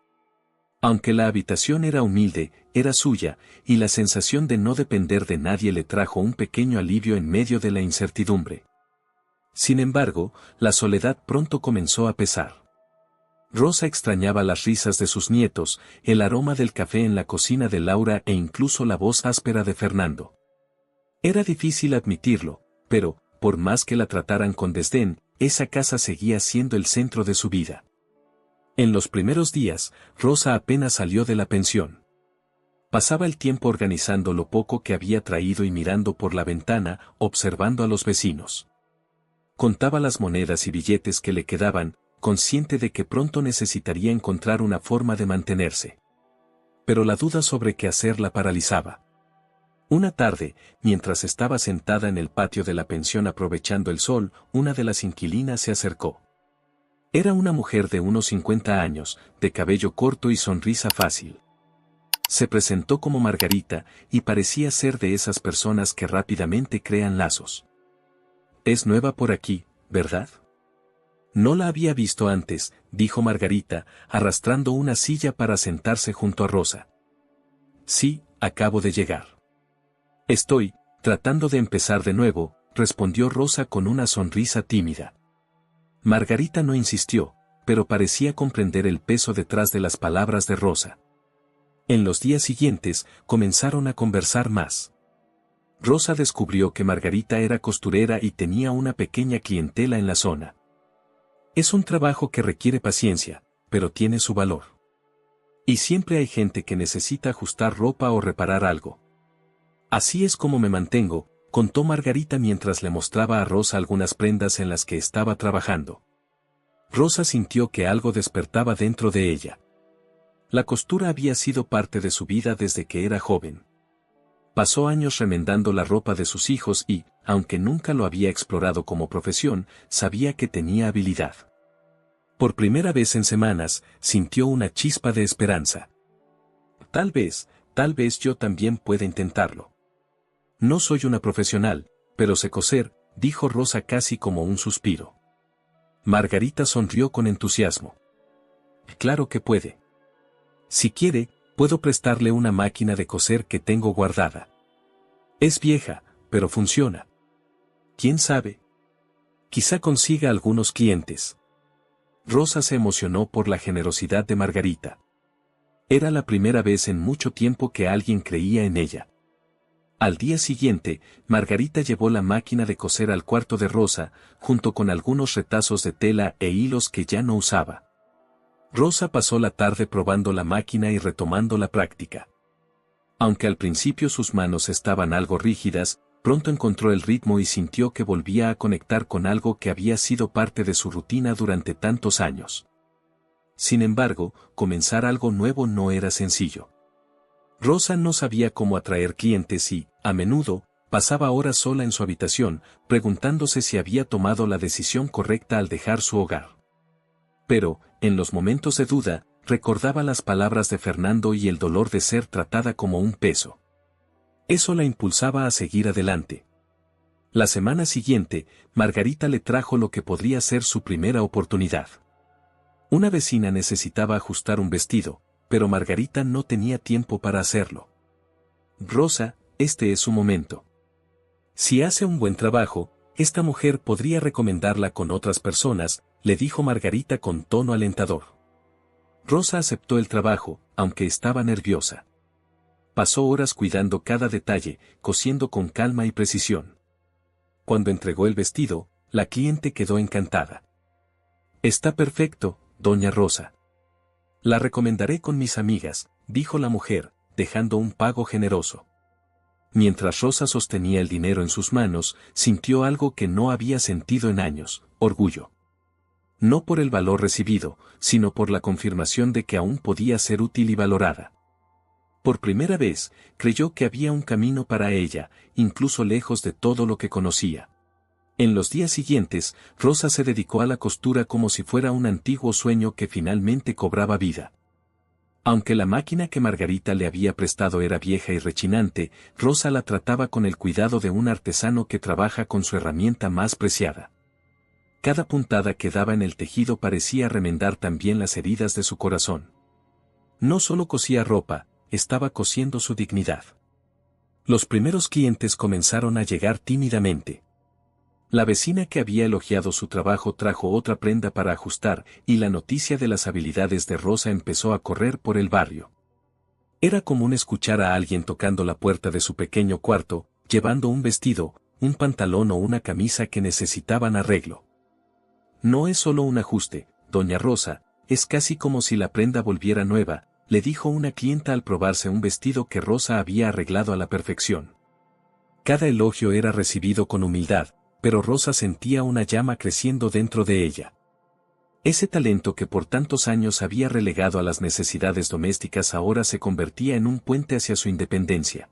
Aunque la habitación era humilde, era suya, y la sensación de no depender de nadie le trajo un pequeño alivio en medio de la incertidumbre. Sin embargo, la soledad pronto comenzó a pesar. Rosa extrañaba las risas de sus nietos, el aroma del café en la cocina de Laura e incluso la voz áspera de Fernando. Era difícil admitirlo, pero, por más que la trataran con desdén, esa casa seguía siendo el centro de su vida. En los primeros días, Rosa apenas salió de la pensión. Pasaba el tiempo organizando lo poco que había traído y mirando por la ventana, observando a los vecinos. Contaba las monedas y billetes que le quedaban, consciente de que pronto necesitaría encontrar una forma de mantenerse. Pero la duda sobre qué hacer la paralizaba. Una tarde, mientras estaba sentada en el patio de la pensión aprovechando el sol, una de las inquilinas se acercó. Era una mujer de unos 50 años, de cabello corto y sonrisa fácil. Se presentó como Margarita, y parecía ser de esas personas que rápidamente crean lazos. «Es nueva por aquí, ¿verdad?». «No la había visto antes», dijo Margarita, arrastrando una silla para sentarse junto a Rosa. «Sí, acabo de llegar». «Estoy tratando de empezar de nuevo», respondió Rosa con una sonrisa tímida. Margarita no insistió, pero parecía comprender el peso detrás de las palabras de Rosa. En los días siguientes, comenzaron a conversar más. Rosa descubrió que Margarita era costurera y tenía una pequeña clientela en la zona. «Es un trabajo que requiere paciencia, pero tiene su valor. Y siempre hay gente que necesita ajustar ropa o reparar algo. Así es como me mantengo», contó Margarita mientras le mostraba a Rosa algunas prendas en las que estaba trabajando. Rosa sintió que algo despertaba dentro de ella. La costura había sido parte de su vida desde que era joven. Pasó años remendando la ropa de sus hijos y, aunque nunca lo había explorado como profesión, sabía que tenía habilidad. Por primera vez en semanas, sintió una chispa de esperanza. Tal vez yo también pueda intentarlo. No soy una profesional, pero sé coser», dijo Rosa casi como un suspiro. Margarita sonrió con entusiasmo. «Claro que puede. Si quiere, puedo prestarle una máquina de coser que tengo guardada. Es vieja, pero funciona. ¿Quién sabe? Quizá consiga algunos clientes». Rosa se emocionó por la generosidad de Margarita. Era la primera vez en mucho tiempo que alguien creía en ella. Al día siguiente, Margarita llevó la máquina de coser al cuarto de Rosa, junto con algunos retazos de tela e hilos que ya no usaba. Rosa pasó la tarde probando la máquina y retomando la práctica. Aunque al principio sus manos estaban algo rígidas, pronto encontró el ritmo y sintió que volvía a conectar con algo que había sido parte de su rutina durante tantos años. Sin embargo, comenzar algo nuevo no era sencillo. Rosa no sabía cómo atraer clientes y, a menudo, pasaba horas sola en su habitación, preguntándose si había tomado la decisión correcta al dejar su hogar. Pero, en los momentos de duda, recordaba las palabras de Fernando y el dolor de ser tratada como un peso. Eso la impulsaba a seguir adelante. La semana siguiente, Margarita le trajo lo que podría ser su primera oportunidad. Una vecina necesitaba ajustar un vestido, pero Margarita no tenía tiempo para hacerlo. Rosa, este es su momento. Si hace un buen trabajo, esta mujer podría recomendarla con otras personas, le dijo Margarita con tono alentador. Rosa aceptó el trabajo, aunque estaba nerviosa. Pasó horas cuidando cada detalle, cosiendo con calma y precisión. Cuando entregó el vestido, la cliente quedó encantada. Está perfecto, doña Rosa. La recomendaré con mis amigas, dijo la mujer, dejando un pago generoso. Mientras Rosa sostenía el dinero en sus manos, sintió algo que no había sentido en años, orgullo. No por el valor recibido, sino por la confirmación de que aún podía ser útil y valorada. Por primera vez, creyó que había un camino para ella, incluso lejos de todo lo que conocía. En los días siguientes, Rosa se dedicó a la costura como si fuera un antiguo sueño que finalmente cobraba vida. Aunque la máquina que Margarita le había prestado era vieja y rechinante, Rosa la trataba con el cuidado de un artesano que trabaja con su herramienta más preciada. Cada puntada que daba en el tejido parecía remendar también las heridas de su corazón. No solo cosía ropa, estaba cosiendo su dignidad. Los primeros clientes comenzaron a llegar tímidamente. La vecina que había elogiado su trabajo trajo otra prenda para ajustar, y la noticia de las habilidades de Rosa empezó a correr por el barrio. Era común escuchar a alguien tocando la puerta de su pequeño cuarto, llevando un vestido, un pantalón o una camisa que necesitaban arreglo. No es solo un ajuste, doña Rosa, es casi como si la prenda volviera nueva, le dijo una clienta al probarse un vestido que Rosa había arreglado a la perfección. Cada elogio era recibido con humildad, pero Rosa sentía una llama creciendo dentro de ella. Ese talento que por tantos años había relegado a las necesidades domésticas ahora se convertía en un puente hacia su independencia.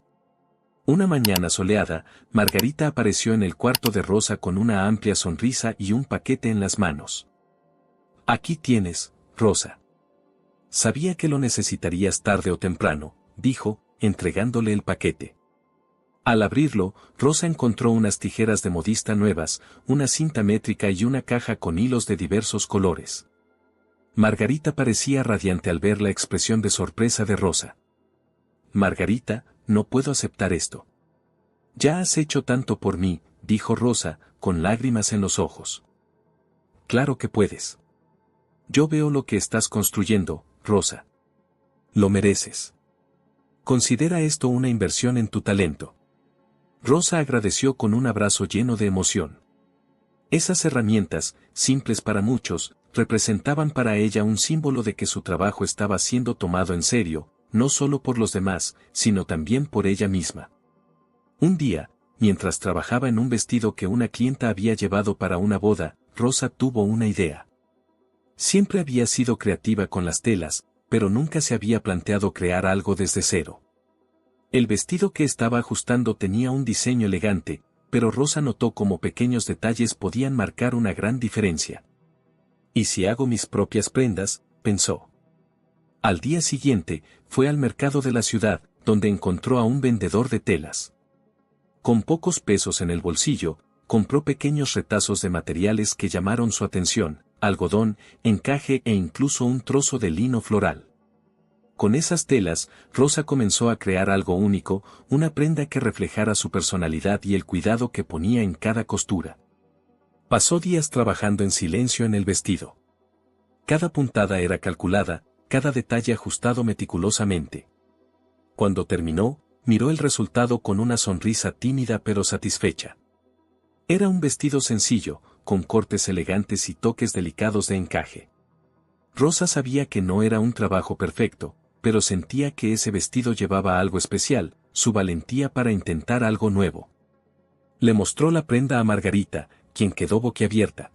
Una mañana soleada, Margarita apareció en el cuarto de Rosa con una amplia sonrisa y un paquete en las manos. Aquí tienes, Rosa. Sabía que lo necesitarías tarde o temprano, dijo, entregándole el paquete. Al abrirlo, Rosa encontró unas tijeras de modista nuevas, una cinta métrica y una caja con hilos de diversos colores. Margarita parecía radiante al ver la expresión de sorpresa de Rosa. Margarita, no puedo aceptar esto. Ya has hecho tanto por mí, dijo Rosa, con lágrimas en los ojos. Claro que puedes. Yo veo lo que estás construyendo, Rosa. Lo mereces. Considera esto una inversión en tu talento. Rosa agradeció con un abrazo lleno de emoción. Esas herramientas, simples para muchos, representaban para ella un símbolo de que su trabajo estaba siendo tomado en serio, no solo por los demás, sino también por ella misma. Un día, mientras trabajaba en un vestido que una clienta había llevado para una boda, Rosa tuvo una idea. Siempre había sido creativa con las telas, pero nunca se había planteado crear algo desde cero. El vestido que estaba ajustando tenía un diseño elegante, pero Rosa notó cómo pequeños detalles podían marcar una gran diferencia. ¿Y si hago mis propias prendas?, pensó. Al día siguiente, fue al mercado de la ciudad, donde encontró a un vendedor de telas. Con pocos pesos en el bolsillo, compró pequeños retazos de materiales que llamaron su atención, algodón, encaje e incluso un trozo de lino floral. Con esas telas, Rosa comenzó a crear algo único, una prenda que reflejara su personalidad y el cuidado que ponía en cada costura. Pasó días trabajando en silencio en el vestido. Cada puntada era calculada, cada detalle ajustado meticulosamente. Cuando terminó, miró el resultado con una sonrisa tímida pero satisfecha. Era un vestido sencillo, con cortes elegantes y toques delicados de encaje. Rosa sabía que no era un trabajo perfecto, pero sentía que ese vestido llevaba algo especial, su valentía para intentar algo nuevo. Le mostró la prenda a Margarita, quien quedó boquiabierta.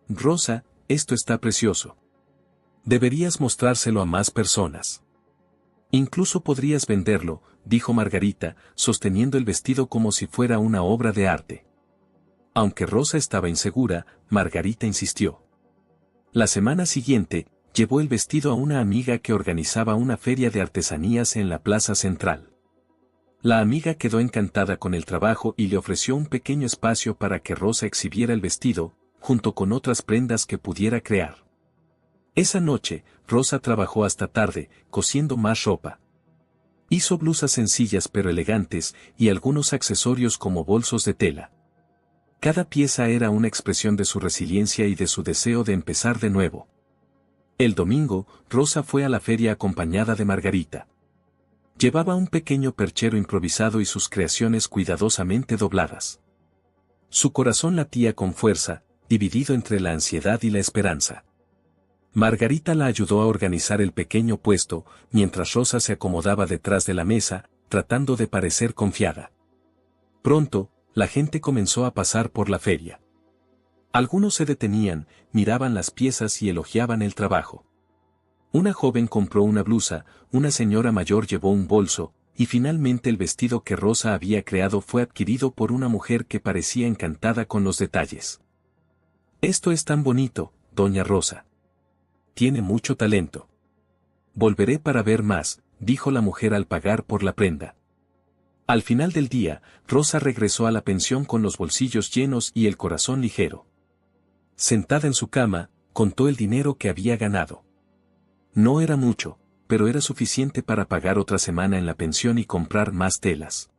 Rosa, esto está precioso. Deberías mostrárselo a más personas. Incluso podrías venderlo, dijo Margarita, sosteniendo el vestido como si fuera una obra de arte. Aunque Rosa estaba insegura, Margarita insistió. La semana siguiente, llevó el vestido a una amiga que organizaba una feria de artesanías en la plaza central. La amiga quedó encantada con el trabajo y le ofreció un pequeño espacio para que Rosa exhibiera el vestido, junto con otras prendas que pudiera crear. Esa noche, Rosa trabajó hasta tarde, cosiendo más ropa. Hizo blusas sencillas pero elegantes y algunos accesorios como bolsos de tela. Cada pieza era una expresión de su resiliencia y de su deseo de empezar de nuevo. El domingo, Rosa fue a la feria acompañada de Margarita. Llevaba un pequeño perchero improvisado y sus creaciones cuidadosamente dobladas. Su corazón latía con fuerza, dividido entre la ansiedad y la esperanza. Margarita la ayudó a organizar el pequeño puesto, mientras Rosa se acomodaba detrás de la mesa, tratando de parecer confiada. Pronto, la gente comenzó a pasar por la feria. Algunos se detenían, miraban las piezas y elogiaban el trabajo. Una joven compró una blusa, una señora mayor llevó un bolso, y finalmente el vestido que Rosa había creado fue adquirido por una mujer que parecía encantada con los detalles. «Esto es tan bonito, doña Rosa. Tiene mucho talento. Volveré para ver más», dijo la mujer al pagar por la prenda. Al final del día, Rosa regresó a la pensión con los bolsillos llenos y el corazón ligero. Sentada en su cama, contó el dinero que había ganado. No era mucho, pero era suficiente para pagar otra semana en la pensión y comprar más telas.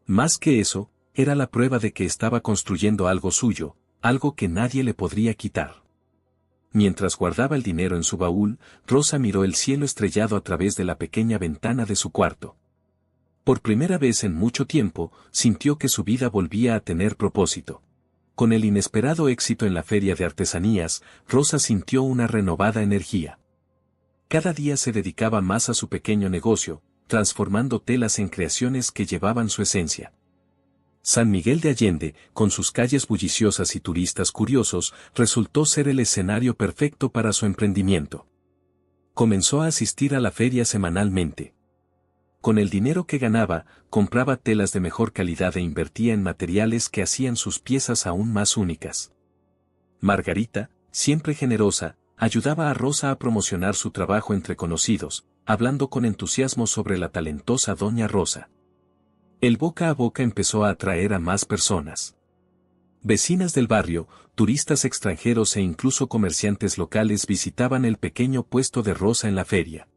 Más que eso, era la prueba de que estaba construyendo algo suyo, algo que nadie le podría quitar. Mientras guardaba el dinero en su baúl, Rosa miró el cielo estrellado a través de la pequeña ventana de su cuarto. Por primera vez en mucho tiempo, sintió que su vida volvía a tener propósito. Con el inesperado éxito en la feria de artesanías, Rosa sintió una renovada energía. Cada día se dedicaba más a su pequeño negocio, transformando telas en creaciones que llevaban su esencia. San Miguel de Allende, con sus calles bulliciosas y turistas curiosos, resultó ser el escenario perfecto para su emprendimiento. Comenzó a asistir a la feria semanalmente. Con el dinero que ganaba, compraba telas de mejor calidad e invertía en materiales que hacían sus piezas aún más únicas. Margarita, siempre generosa, ayudaba a Rosa a promocionar su trabajo entre conocidos, hablando con entusiasmo sobre la talentosa doña Rosa. El boca a boca empezó a atraer a más personas. Vecinas del barrio, turistas extranjeros e incluso comerciantes locales visitaban el pequeño puesto de Rosa en la feria.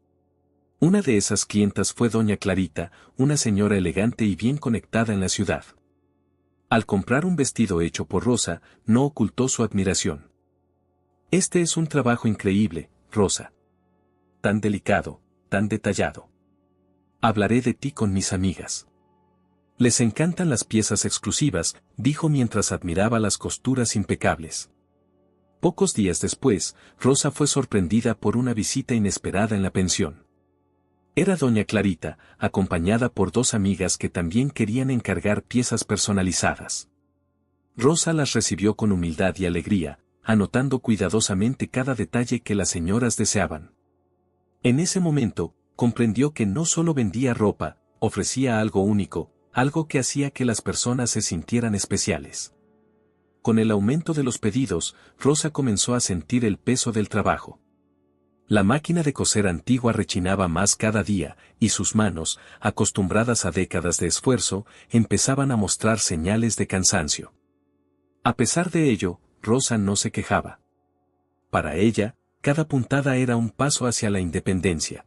Una de esas clientas fue doña Clarita, una señora elegante y bien conectada en la ciudad. Al comprar un vestido hecho por Rosa, no ocultó su admiración. «Este es un trabajo increíble, Rosa. Tan delicado, tan detallado. Hablaré de ti con mis amigas. Les encantan las piezas exclusivas», dijo mientras admiraba las costuras impecables. Pocos días después, Rosa fue sorprendida por una visita inesperada en la pensión. Era doña Clarita, acompañada por dos amigas que también querían encargar piezas personalizadas. Rosa las recibió con humildad y alegría, anotando cuidadosamente cada detalle que las señoras deseaban. En ese momento, comprendió que no solo vendía ropa, ofrecía algo único, algo que hacía que las personas se sintieran especiales. Con el aumento de los pedidos, Rosa comenzó a sentir el peso del trabajo. La máquina de coser antigua rechinaba más cada día, y sus manos, acostumbradas a décadas de esfuerzo, empezaban a mostrar señales de cansancio. A pesar de ello, Rosa no se quejaba. Para ella, cada puntada era un paso hacia la independencia.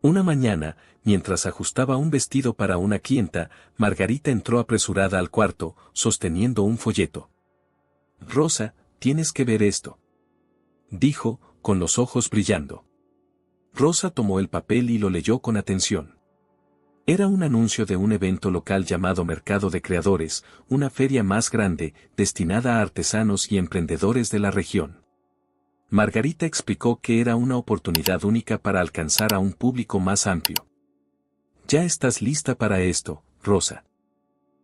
Una mañana, mientras ajustaba un vestido para una clienta, Margarita entró apresurada al cuarto, sosteniendo un folleto. «Rosa, tienes que ver esto», dijo, con los ojos brillando. Rosa tomó el papel y lo leyó con atención. Era un anuncio de un evento local llamado Mercado de Creadores, una feria más grande, destinada a artesanos y emprendedores de la región. Margarita explicó que era una oportunidad única para alcanzar a un público más amplio. «Ya estás lista para esto, Rosa.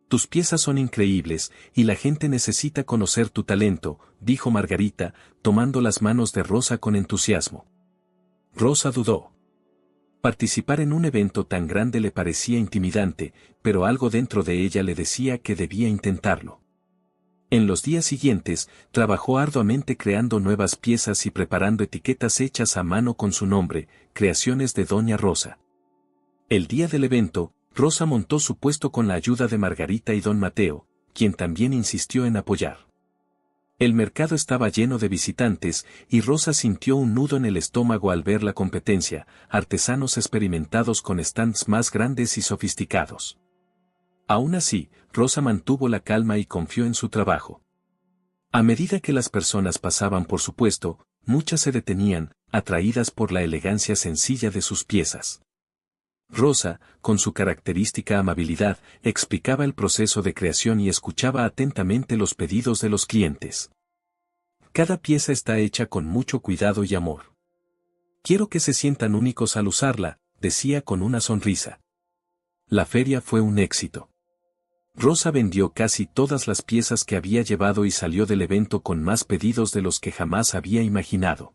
Tus piezas son increíbles, y la gente necesita conocer tu talento», dijo Margarita, tomando las manos de Rosa con entusiasmo. Rosa dudó. Participar en un evento tan grande le parecía intimidante, pero algo dentro de ella le decía que debía intentarlo. En los días siguientes, trabajó arduamente creando nuevas piezas y preparando etiquetas hechas a mano con su nombre, creaciones de Doña Rosa. El día del evento, Rosa montó su puesto con la ayuda de Margarita y don Mateo, quien también insistió en apoyar. El mercado estaba lleno de visitantes, y Rosa sintió un nudo en el estómago al ver la competencia, artesanos experimentados con stands más grandes y sofisticados. Aún así, Rosa mantuvo la calma y confió en su trabajo. A medida que las personas pasaban por su puesto, muchas se detenían, atraídas por la elegancia sencilla de sus piezas. Rosa, con su característica amabilidad, explicaba el proceso de creación y escuchaba atentamente los pedidos de los clientes. Cada pieza está hecha con mucho cuidado y amor. Quiero que se sientan únicos al usarla, decía con una sonrisa. La feria fue un éxito. Rosa vendió casi todas las piezas que había llevado y salió del evento con más pedidos de los que jamás había imaginado.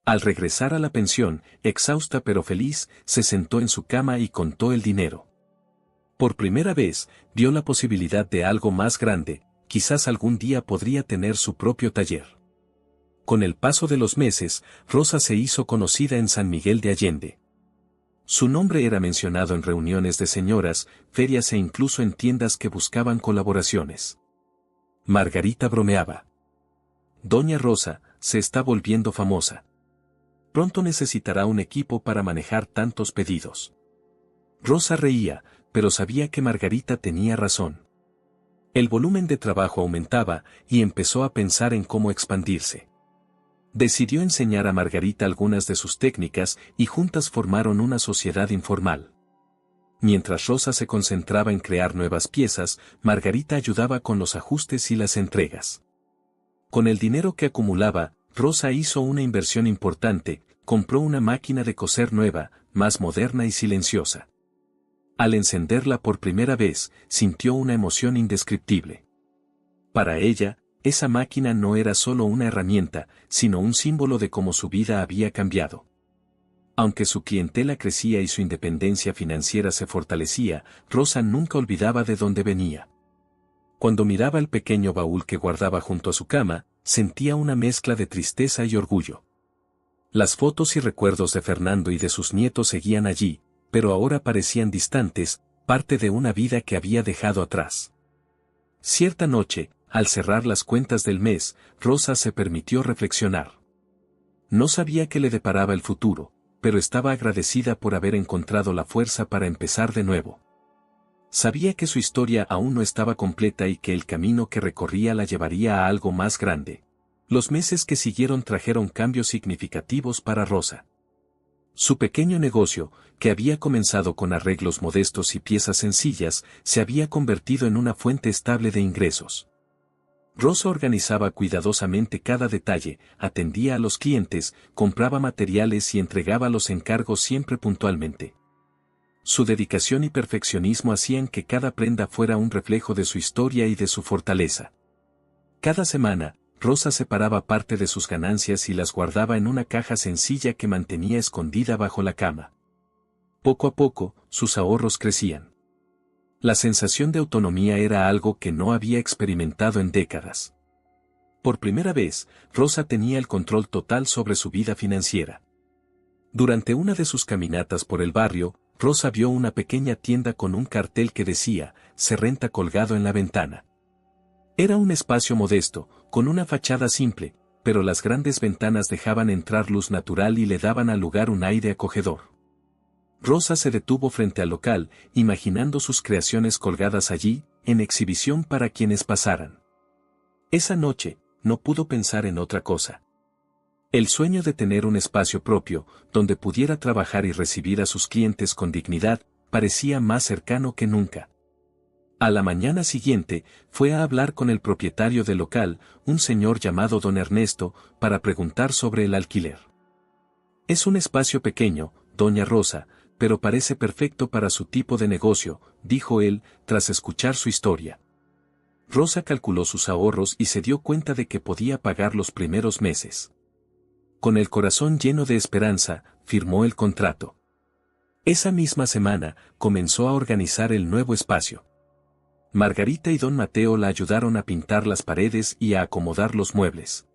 Al regresar a la pensión, exhausta pero feliz, se sentó en su cama y contó el dinero. Por primera vez, vio la posibilidad de algo más grande, quizás algún día podría tener su propio taller. Con el paso de los meses, Rosa se hizo conocida en San Miguel de Allende. Su nombre era mencionado en reuniones de señoras, ferias e incluso en tiendas que buscaban colaboraciones. Margarita bromeaba. Doña Rosa, se está volviendo famosa. Pronto necesitará un equipo para manejar tantos pedidos. Rosa reía, pero sabía que Margarita tenía razón. El volumen de trabajo aumentaba y empezó a pensar en cómo expandirse. Decidió enseñar a Margarita algunas de sus técnicas y juntas formaron una sociedad informal. Mientras Rosa se concentraba en crear nuevas piezas, Margarita ayudaba con los ajustes y las entregas. Con el dinero que acumulaba, Rosa hizo una inversión importante, compró una máquina de coser nueva, más moderna y silenciosa. Al encenderla por primera vez, sintió una emoción indescriptible. Para ella, esa máquina no era solo una herramienta, sino un símbolo de cómo su vida había cambiado. Aunque su clientela crecía y su independencia financiera se fortalecía, Rosa nunca olvidaba de dónde venía. Cuando miraba el pequeño baúl que guardaba junto a su cama, sentía una mezcla de tristeza y orgullo. Las fotos y recuerdos de Fernando y de sus nietos seguían allí, pero ahora parecían distantes, parte de una vida que había dejado atrás. Cierta noche, al cerrar las cuentas del mes, Rosa se permitió reflexionar. No sabía qué le deparaba el futuro, pero estaba agradecida por haber encontrado la fuerza para empezar de nuevo. Sabía que su historia aún no estaba completa y que el camino que recorría la llevaría a algo más grande. Los meses que siguieron trajeron cambios significativos para Rosa. Su pequeño negocio, que había comenzado con arreglos modestos y piezas sencillas, se había convertido en una fuente estable de ingresos. Rosa organizaba cuidadosamente cada detalle, atendía a los clientes, compraba materiales y entregaba los encargos siempre puntualmente. Su dedicación y perfeccionismo hacían que cada prenda fuera un reflejo de su historia y de su fortaleza. Cada semana, Rosa separaba parte de sus ganancias y las guardaba en una caja sencilla que mantenía escondida bajo la cama. Poco a poco, sus ahorros crecían. La sensación de autonomía era algo que no había experimentado en décadas. Por primera vez, Rosa tenía el control total sobre su vida financiera. Durante una de sus caminatas por el barrio, Rosa vio una pequeña tienda con un cartel que decía, "Se renta", colgado en la ventana. Era un espacio modesto, con una fachada simple, pero las grandes ventanas dejaban entrar luz natural y le daban al lugar un aire acogedor. Rosa se detuvo frente al local, imaginando sus creaciones colgadas allí, en exhibición para quienes pasaran. Esa noche, no pudo pensar en otra cosa. El sueño de tener un espacio propio, donde pudiera trabajar y recibir a sus clientes con dignidad, parecía más cercano que nunca. A la mañana siguiente, fue a hablar con el propietario del local, un señor llamado don Ernesto, para preguntar sobre el alquiler. Es un espacio pequeño, doña Rosa, pero parece perfecto para su tipo de negocio, dijo él, tras escuchar su historia. Rosa calculó sus ahorros y se dio cuenta de que podía pagar los primeros meses. Con el corazón lleno de esperanza, firmó el contrato. Esa misma semana, comenzó a organizar el nuevo espacio. Margarita y don Mateo la ayudaron a pintar las paredes y a acomodar los muebles.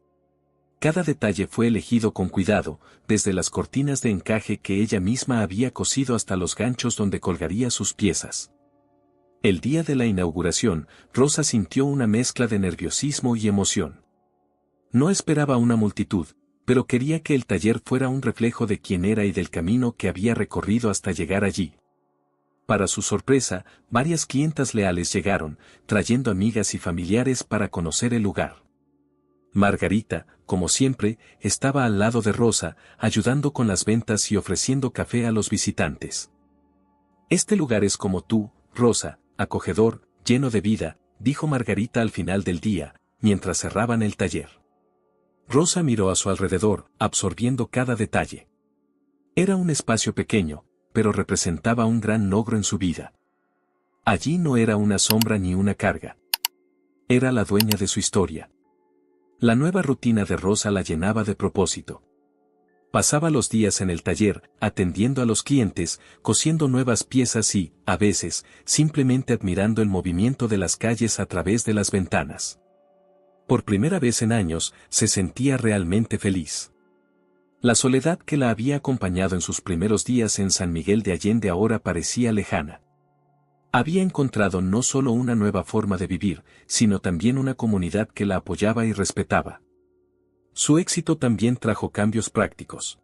Cada detalle fue elegido con cuidado, desde las cortinas de encaje que ella misma había cosido hasta los ganchos donde colgaría sus piezas. El día de la inauguración, Rosa sintió una mezcla de nerviosismo y emoción. No esperaba una multitud, pero quería que el taller fuera un reflejo de quién era y del camino que había recorrido hasta llegar allí. Para su sorpresa, varias clientas leales llegaron, trayendo amigas y familiares para conocer el lugar. Margarita, como siempre, estaba al lado de Rosa, ayudando con las ventas y ofreciendo café a los visitantes. Este lugar es como tú, Rosa, acogedor, lleno de vida, dijo Margarita al final del día, mientras cerraban el taller. Rosa miró a su alrededor, absorbiendo cada detalle. Era un espacio pequeño, pero representaba un gran logro en su vida. Allí no era una sombra ni una carga. Era la dueña de su historia. La nueva rutina de Rosa la llenaba de propósito. Pasaba los días en el taller, atendiendo a los clientes, cosiendo nuevas piezas y, a veces, simplemente admirando el movimiento de las calles a través de las ventanas. Por primera vez en años, se sentía realmente feliz. La soledad que la había acompañado en sus primeros días en San Miguel de Allende ahora parecía lejana. Había encontrado no solo una nueva forma de vivir, sino también una comunidad que la apoyaba y respetaba. Su éxito también trajo cambios prácticos.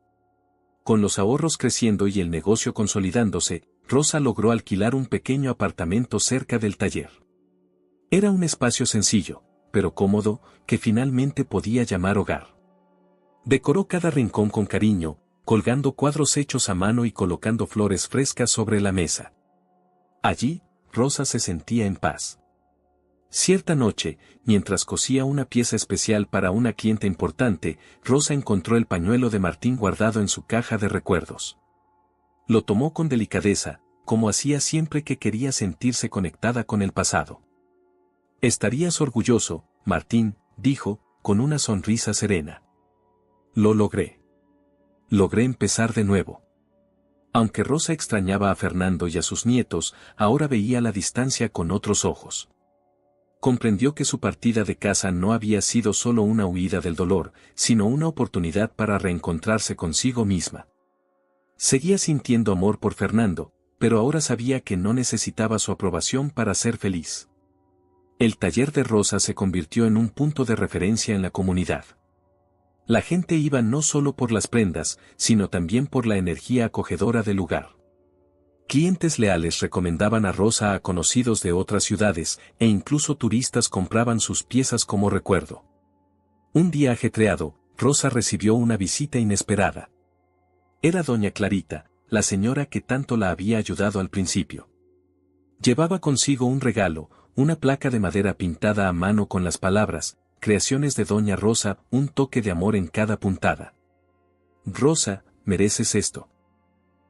Con los ahorros creciendo y el negocio consolidándose, Rosa logró alquilar un pequeño apartamento cerca del taller. Era un espacio sencillo, pero cómodo, que finalmente podía llamar hogar. Decoró cada rincón con cariño, colgando cuadros hechos a mano y colocando flores frescas sobre la mesa. Allí, Rosa se sentía en paz. Cierta noche, mientras cosía una pieza especial para una clienta importante, Rosa encontró el pañuelo de Martín guardado en su caja de recuerdos. Lo tomó con delicadeza, como hacía siempre que quería sentirse conectada con el pasado. «Estarías orgulloso, Martín», dijo, con una sonrisa serena. «Lo logré. Logré empezar de nuevo». Aunque Rosa extrañaba a Fernando y a sus nietos, ahora veía la distancia con otros ojos. Comprendió que su partida de casa no había sido solo una huida del dolor, sino una oportunidad para reencontrarse consigo misma. Seguía sintiendo amor por Fernando, pero ahora sabía que no necesitaba su aprobación para ser feliz. El taller de Rosa se convirtió en un punto de referencia en la comunidad. La gente iba no solo por las prendas, sino también por la energía acogedora del lugar. Clientes leales recomendaban a Rosa a conocidos de otras ciudades, e incluso turistas compraban sus piezas como recuerdo. Un día ajetreado, Rosa recibió una visita inesperada. Era doña Clarita, la señora que tanto la había ayudado al principio. Llevaba consigo un regalo, una placa de madera pintada a mano con las palabras, «Creaciones de Doña Rosa», un toque de amor en cada puntada. «Rosa, mereces esto.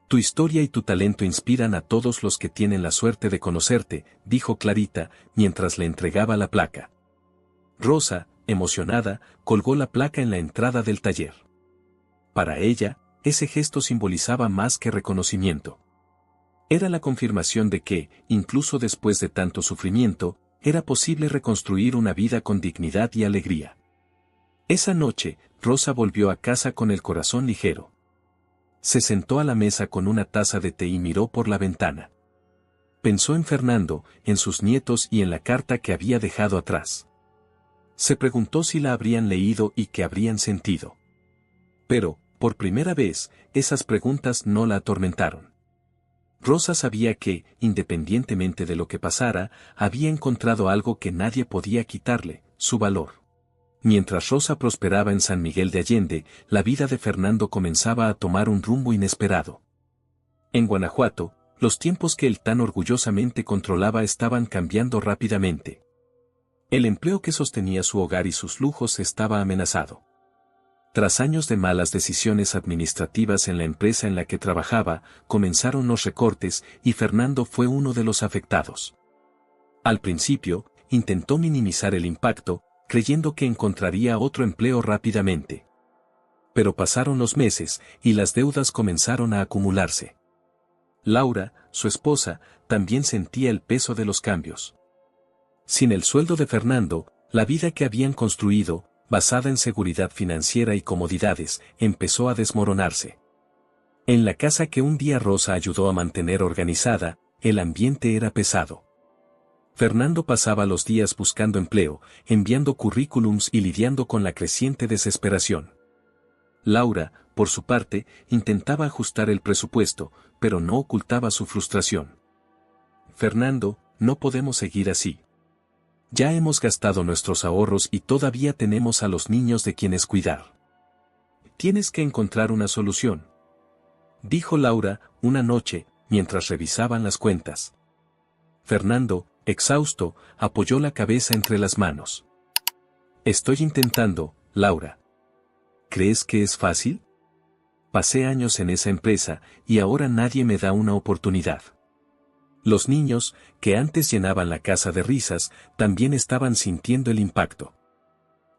Tu historia y tu talento inspiran a todos los que tienen la suerte de conocerte», dijo Clarita, mientras le entregaba la placa. Rosa, emocionada, colgó la placa en la entrada del taller. Para ella, ese gesto simbolizaba más que reconocimiento. Era la confirmación de que, incluso después de tanto sufrimiento, era posible reconstruir una vida con dignidad y alegría. Esa noche, Rosa volvió a casa con el corazón ligero. Se sentó a la mesa con una taza de té y miró por la ventana. Pensó en Fernando, en sus nietos y en la carta que había dejado atrás. Se preguntó si la habrían leído y qué habrían sentido. Pero, por primera vez, esas preguntas no la atormentaron. Rosa sabía que, independientemente de lo que pasara, había encontrado algo que nadie podía quitarle, su valor. Mientras Rosa prosperaba en San Miguel de Allende, la vida de Fernando comenzaba a tomar un rumbo inesperado. En Guanajuato, los tiempos que él tan orgullosamente controlaba estaban cambiando rápidamente. El empleo que sostenía su hogar y sus lujos estaba amenazado. Tras años de malas decisiones administrativas en la empresa en la que trabajaba, comenzaron los recortes y Fernando fue uno de los afectados. Al principio, intentó minimizar el impacto, creyendo que encontraría otro empleo rápidamente. Pero pasaron los meses y las deudas comenzaron a acumularse. Laura, su esposa, también sentía el peso de los cambios. Sin el sueldo de Fernando, la vida que habían construido, basada en seguridad financiera y comodidades, empezó a desmoronarse. En la casa que un día Rosa ayudó a mantener organizada, el ambiente era pesado. Fernando pasaba los días buscando empleo, enviando currículums y lidiando con la creciente desesperación. Laura, por su parte, intentaba ajustar el presupuesto, pero no ocultaba su frustración. Fernando, no podemos seguir así. Ya hemos gastado nuestros ahorros y todavía tenemos a los niños de quienes cuidar. Tienes que encontrar una solución, dijo Laura, una noche, mientras revisaban las cuentas. Fernando, exhausto, apoyó la cabeza entre las manos. Estoy intentando, Laura. ¿Crees que es fácil? Pasé años en esa empresa y ahora nadie me da una oportunidad. Los niños, que antes llenaban la casa de risas, también estaban sintiendo el impacto.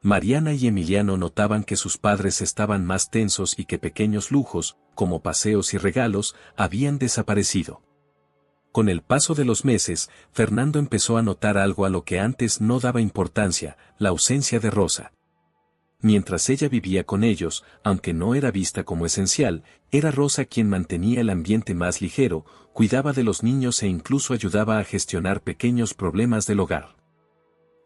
Mariana y Emiliano notaban que sus padres estaban más tensos y que pequeños lujos, como paseos y regalos, habían desaparecido. Con el paso de los meses, Fernando empezó a notar algo a lo que antes no daba importancia, la ausencia de Rosa. Mientras ella vivía con ellos, aunque no era vista como esencial, era Rosa quien mantenía el ambiente más ligero, cuidaba de los niños e incluso ayudaba a gestionar pequeños problemas del hogar.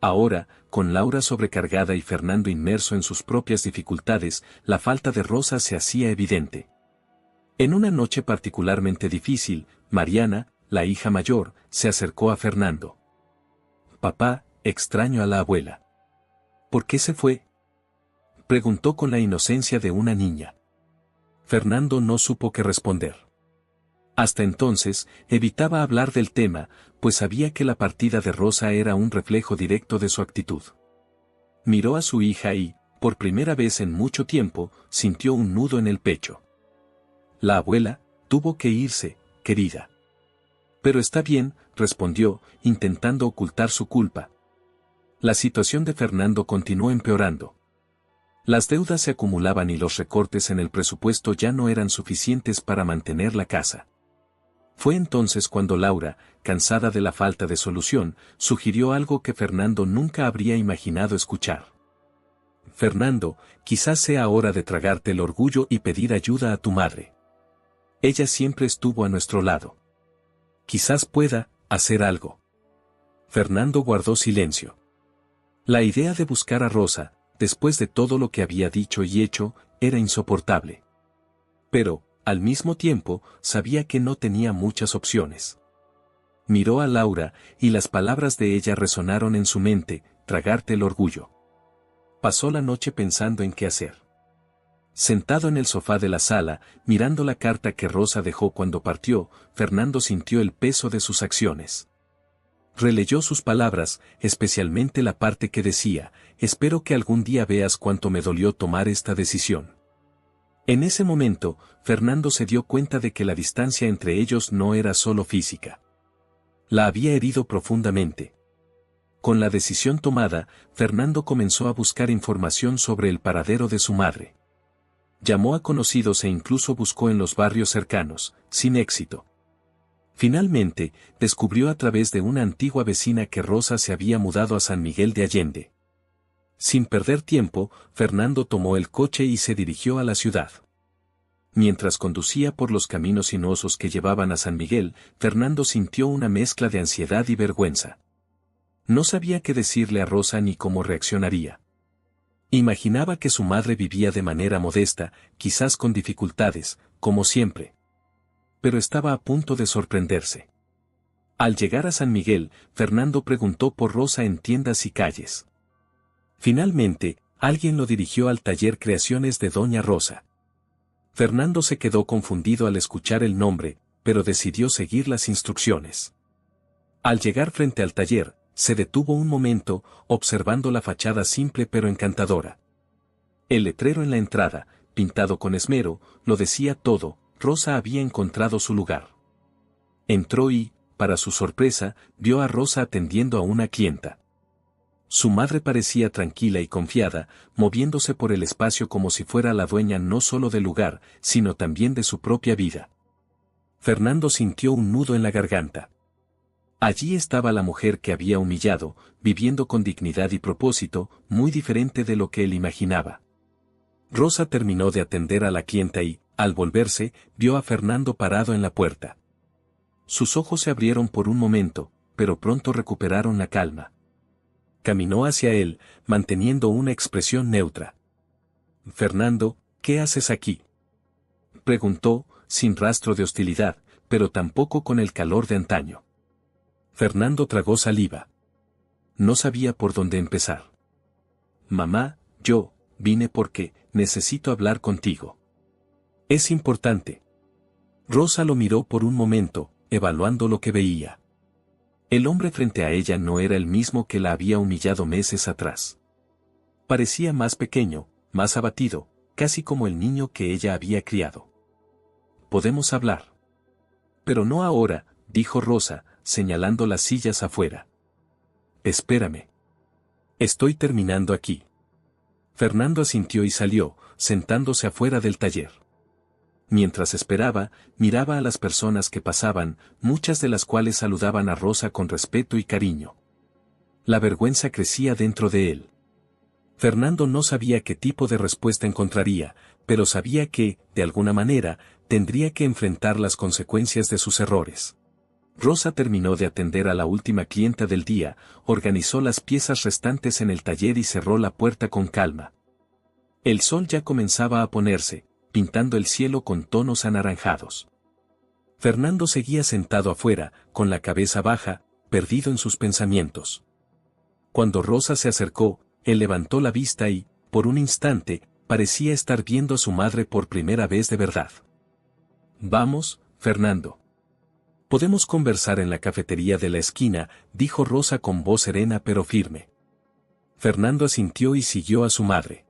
Ahora, con Laura sobrecargada y Fernando inmerso en sus propias dificultades, la falta de Rosa se hacía evidente. En una noche particularmente difícil, Mariana, la hija mayor, se acercó a Fernando. «Papá, extraño a la abuela». «¿Por qué se fue?», preguntó con la inocencia de una niña. Fernando no supo qué responder. Hasta entonces, evitaba hablar del tema, pues sabía que la partida de Rosa era un reflejo directo de su actitud. Miró a su hija y, por primera vez en mucho tiempo, sintió un nudo en el pecho. «La abuela tuvo que irse, querida». «Pero está bien», respondió, intentando ocultar su culpa. La situación de Fernando continuó empeorando. Las deudas se acumulaban y los recortes en el presupuesto ya no eran suficientes para mantener la casa. Fue entonces cuando Laura, cansada de la falta de solución, sugirió algo que Fernando nunca habría imaginado escuchar. «Fernando, quizás sea hora de tragarte el orgullo y pedir ayuda a tu madre. Ella siempre estuvo a nuestro lado. Quizás pueda hacer algo». Fernando guardó silencio. La idea de buscar a Rosa, después de todo lo que había dicho y hecho, era insoportable. Pero, al mismo tiempo, sabía que no tenía muchas opciones. Miró a Laura, y las palabras de ella resonaron en su mente: tragarte el orgullo. Pasó la noche pensando en qué hacer. Sentado en el sofá de la sala, mirando la carta que Rosa dejó cuando partió, Fernando sintió el peso de sus acciones. Releyó sus palabras, especialmente la parte que decía: «Espero que algún día veas cuánto me dolió tomar esta decisión». En ese momento, Fernando se dio cuenta de que la distancia entre ellos no era solo física. La había herido profundamente. Con la decisión tomada, Fernando comenzó a buscar información sobre el paradero de su madre. Llamó a conocidos e incluso buscó en los barrios cercanos, sin éxito. Finalmente, descubrió a través de una antigua vecina que Rosa se había mudado a San Miguel de Allende. Sin perder tiempo, Fernando tomó el coche y se dirigió a la ciudad. Mientras conducía por los caminos sinuosos que llevaban a San Miguel, Fernando sintió una mezcla de ansiedad y vergüenza. No sabía qué decirle a Rosa ni cómo reaccionaría. Imaginaba que su madre vivía de manera modesta, quizás con dificultades, como siempre. Pero estaba a punto de sorprenderse. Al llegar a San Miguel, Fernando preguntó por Rosa en tiendas y calles. Finalmente, alguien lo dirigió al taller Creaciones de Doña Rosa. Fernando se quedó confundido al escuchar el nombre, pero decidió seguir las instrucciones. Al llegar frente al taller, se detuvo un momento, observando la fachada simple pero encantadora. El letrero en la entrada, pintado con esmero, lo decía todo: Rosa había encontrado su lugar. Entró y, para su sorpresa, vio a Rosa atendiendo a una clienta. Su madre parecía tranquila y confiada, moviéndose por el espacio como si fuera la dueña no solo del lugar, sino también de su propia vida. Fernando sintió un nudo en la garganta. Allí estaba la mujer que había humillado, viviendo con dignidad y propósito, muy diferente de lo que él imaginaba. Rosa terminó de atender a la clienta y, al volverse, vio a Fernando parado en la puerta. Sus ojos se abrieron por un momento, pero pronto recuperaron la calma. Caminó hacia él, manteniendo una expresión neutra. «Fernando, ¿qué haces aquí?», preguntó, sin rastro de hostilidad, pero tampoco con el calor de antaño. Fernando tragó saliva. No sabía por dónde empezar. «Mamá, yo vine porque necesito hablar contigo. Es importante». Rosa lo miró por un momento, evaluando lo que veía. El hombre frente a ella no era el mismo que la había humillado meses atrás. Parecía más pequeño, más abatido, casi como el niño que ella había criado. «Podemos hablar». «Pero no ahora», dijo Rosa, señalando las sillas afuera. «Espérame. Estoy terminando aquí». Fernando asintió y salió, sentándose afuera del taller. Mientras esperaba, miraba a las personas que pasaban, muchas de las cuales saludaban a Rosa con respeto y cariño. La vergüenza crecía dentro de él. Fernando no sabía qué tipo de respuesta encontraría, pero sabía que, de alguna manera, tendría que enfrentar las consecuencias de sus errores. Rosa terminó de atender a la última clienta del día, organizó las piezas restantes en el taller y cerró la puerta con calma. El sol ya comenzaba a ponerse, pintando el cielo con tonos anaranjados. Fernando seguía sentado afuera, con la cabeza baja, perdido en sus pensamientos. Cuando Rosa se acercó, él levantó la vista y, por un instante, parecía estar viendo a su madre por primera vez de verdad. «Vamos, Fernando. Podemos conversar en la cafetería de la esquina», dijo Rosa con voz serena pero firme. Fernando asintió y siguió a su madre.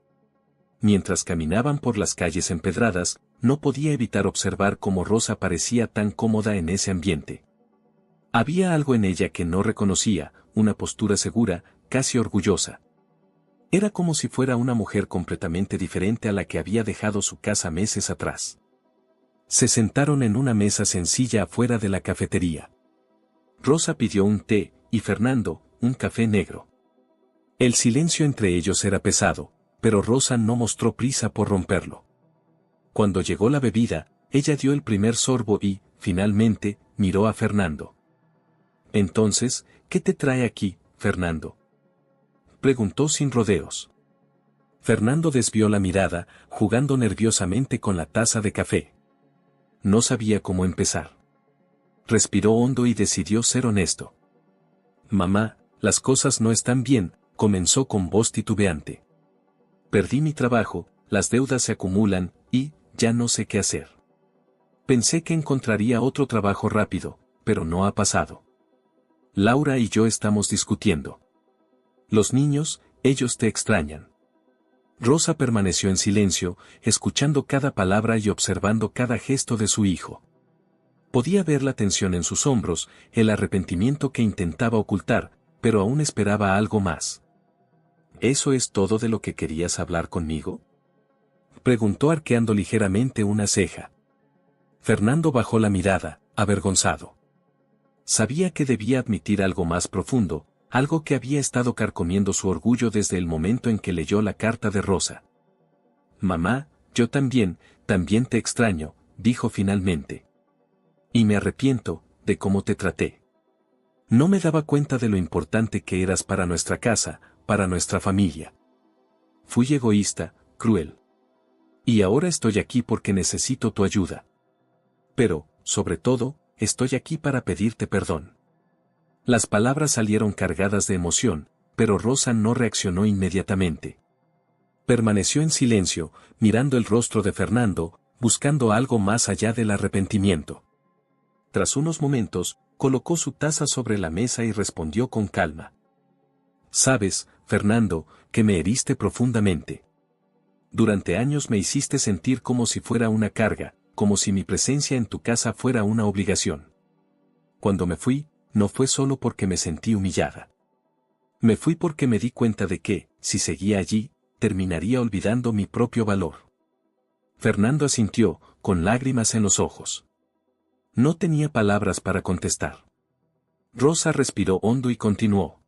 Mientras caminaban por las calles empedradas, no podía evitar observar cómo Rosa parecía tan cómoda en ese ambiente. Había algo en ella que no reconocía, una postura segura, casi orgullosa. Era como si fuera una mujer completamente diferente a la que había dejado su casa meses atrás. Se sentaron en una mesa sencilla afuera de la cafetería. Rosa pidió un té, y Fernando, un café negro. El silencio entre ellos era pesado, pero Rosa no mostró prisa por romperlo. Cuando llegó la bebida, ella dio el primer sorbo y, finalmente, miró a Fernando. «Entonces, ¿qué te trae aquí, Fernando?», preguntó sin rodeos. Fernando desvió la mirada, jugando nerviosamente con la taza de café. No sabía cómo empezar. Respiró hondo y decidió ser honesto. «Mamá, las cosas no están bien», comenzó con voz titubeante. «Perdí mi trabajo, las deudas se acumulan, y, ya no sé qué hacer. Pensé que encontraría otro trabajo rápido, pero no ha pasado. Laura y yo estamos discutiendo. Los niños, ellos te extrañan». Rosa permaneció en silencio, escuchando cada palabra y observando cada gesto de su hijo. Podía ver la tensión en sus hombros, el arrepentimiento que intentaba ocultar, pero aún esperaba algo más. «¿Eso es todo de lo que querías hablar conmigo?», preguntó arqueando ligeramente una ceja. Fernando bajó la mirada, avergonzado. Sabía que debía admitir algo más profundo, algo que había estado carcomiendo su orgullo desde el momento en que leyó la carta de Rosa. «Mamá, yo también te extraño», dijo finalmente. «Y me arrepiento de cómo te traté. No me daba cuenta de lo importante que eras para nuestra casa, para nuestra familia. Fui egoísta, cruel. Y ahora estoy aquí porque necesito tu ayuda. Pero, sobre todo, estoy aquí para pedirte perdón». Las palabras salieron cargadas de emoción, pero Rosa no reaccionó inmediatamente. Permaneció en silencio, mirando el rostro de Fernando, buscando algo más allá del arrepentimiento. Tras unos momentos, colocó su taza sobre la mesa y respondió con calma. «Sabes, Fernando, que me heriste profundamente. Durante años me hiciste sentir como si fuera una carga, como si mi presencia en tu casa fuera una obligación. Cuando me fui, no fue solo porque me sentí humillada. Me fui porque me di cuenta de que, si seguía allí, terminaría olvidando mi propio valor». Fernando asintió, con lágrimas en los ojos. No tenía palabras para contestar. Rosa respiró hondo y continuó.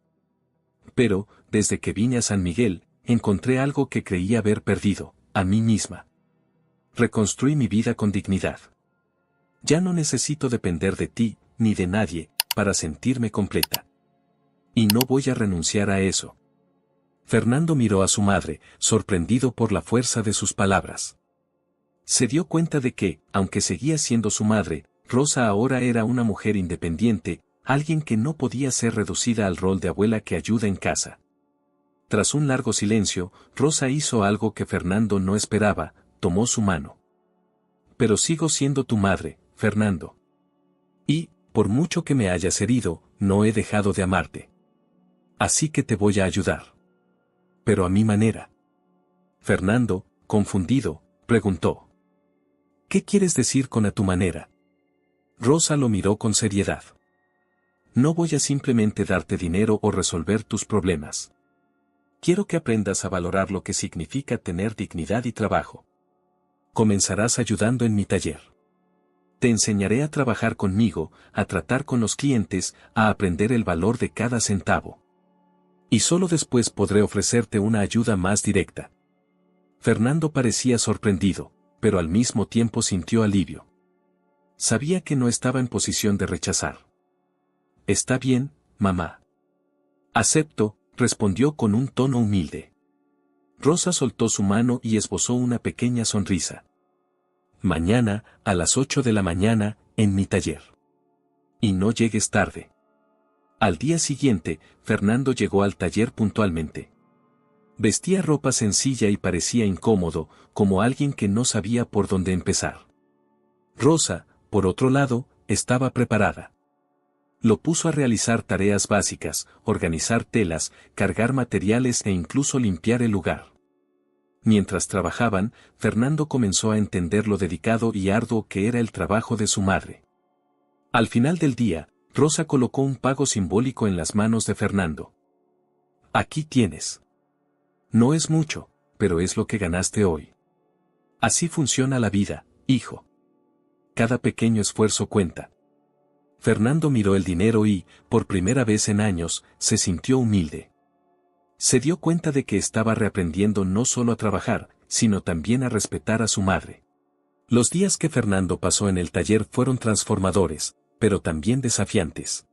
Pero, desde que vine a San Miguel, encontré algo que creía haber perdido, a mí misma. Reconstruí mi vida con dignidad. Ya no necesito depender de ti, ni de nadie, para sentirme completa. Y no voy a renunciar a eso. Fernando miró a su madre, sorprendido por la fuerza de sus palabras. Se dio cuenta de que, aunque seguía siendo su madre, Rosa ahora era una mujer independiente, alguien que no podía ser reducida al rol de abuela que ayuda en casa. Tras un largo silencio, Rosa hizo algo que Fernando no esperaba, tomó su mano. Pero sigo siendo tu madre, Fernando. Y, por mucho que me hayas herido, no he dejado de amarte. Así que te voy a ayudar. Pero a mi manera. Fernando, confundido, preguntó. ¿Qué quieres decir con a tu manera? Rosa lo miró con seriedad. No voy a simplemente darte dinero o resolver tus problemas. Quiero que aprendas a valorar lo que significa tener dignidad y trabajo. Comenzarás ayudando en mi taller. Te enseñaré a trabajar conmigo, a tratar con los clientes, a aprender el valor de cada centavo. Y solo después podré ofrecerte una ayuda más directa. Fernando parecía sorprendido, pero al mismo tiempo sintió alivio. Sabía que no estaba en posición de rechazar. Está bien, mamá. Acepto, respondió con un tono humilde. Rosa soltó su mano y esbozó una pequeña sonrisa. Mañana, a las 8 de la mañana, en mi taller. Y no llegues tarde. Al día siguiente, Fernando llegó al taller puntualmente. Vestía ropa sencilla y parecía incómodo, como alguien que no sabía por dónde empezar. Rosa, por otro lado, estaba preparada. Lo puso a realizar tareas básicas, organizar telas, cargar materiales e incluso limpiar el lugar. Mientras trabajaban, Fernando comenzó a entender lo dedicado y arduo que era el trabajo de su madre. Al final del día, Rosa colocó un pago simbólico en las manos de Fernando. Aquí tienes. No es mucho, pero es lo que ganaste hoy. Así funciona la vida, hijo. Cada pequeño esfuerzo cuenta. Fernando miró el dinero y, por primera vez en años, se sintió humilde. Se dio cuenta de que estaba reaprendiendo no solo a trabajar, sino también a respetar a su madre. Los días que Fernando pasó en el taller fueron transformadores, pero también desafiantes.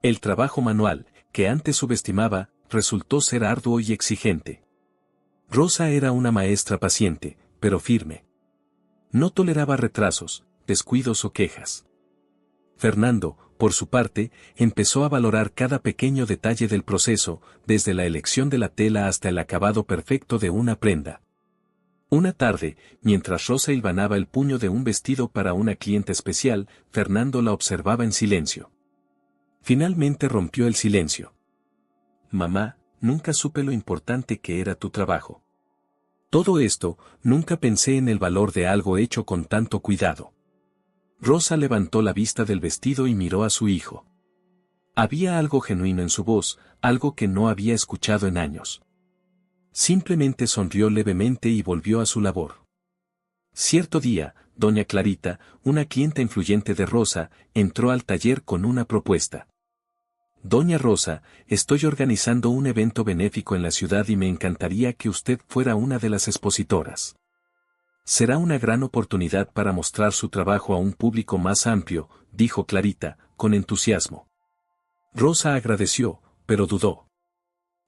El trabajo manual, que antes subestimaba, resultó ser arduo y exigente. Rosa era una maestra paciente, pero firme. No toleraba retrasos, descuidos o quejas. Fernando, por su parte, empezó a valorar cada pequeño detalle del proceso, desde la elección de la tela hasta el acabado perfecto de una prenda. Una tarde, mientras Rosa hilvanaba el puño de un vestido para una cliente especial, Fernando la observaba en silencio. Finalmente rompió el silencio. Mamá, nunca supe lo importante que era tu trabajo. Todo esto, nunca pensé en el valor de algo hecho con tanto cuidado. Rosa levantó la vista del vestido y miró a su hijo. Había algo genuino en su voz, algo que no había escuchado en años. Simplemente sonrió levemente y volvió a su labor. Cierto día, doña Clarita, una clienta influyente de Rosa, entró al taller con una propuesta. Doña Rosa, estoy organizando un evento benéfico en la ciudad y me encantaría que usted fuera una de las expositoras. Será una gran oportunidad para mostrar su trabajo a un público más amplio, dijo Clarita, con entusiasmo. Rosa agradeció, pero dudó.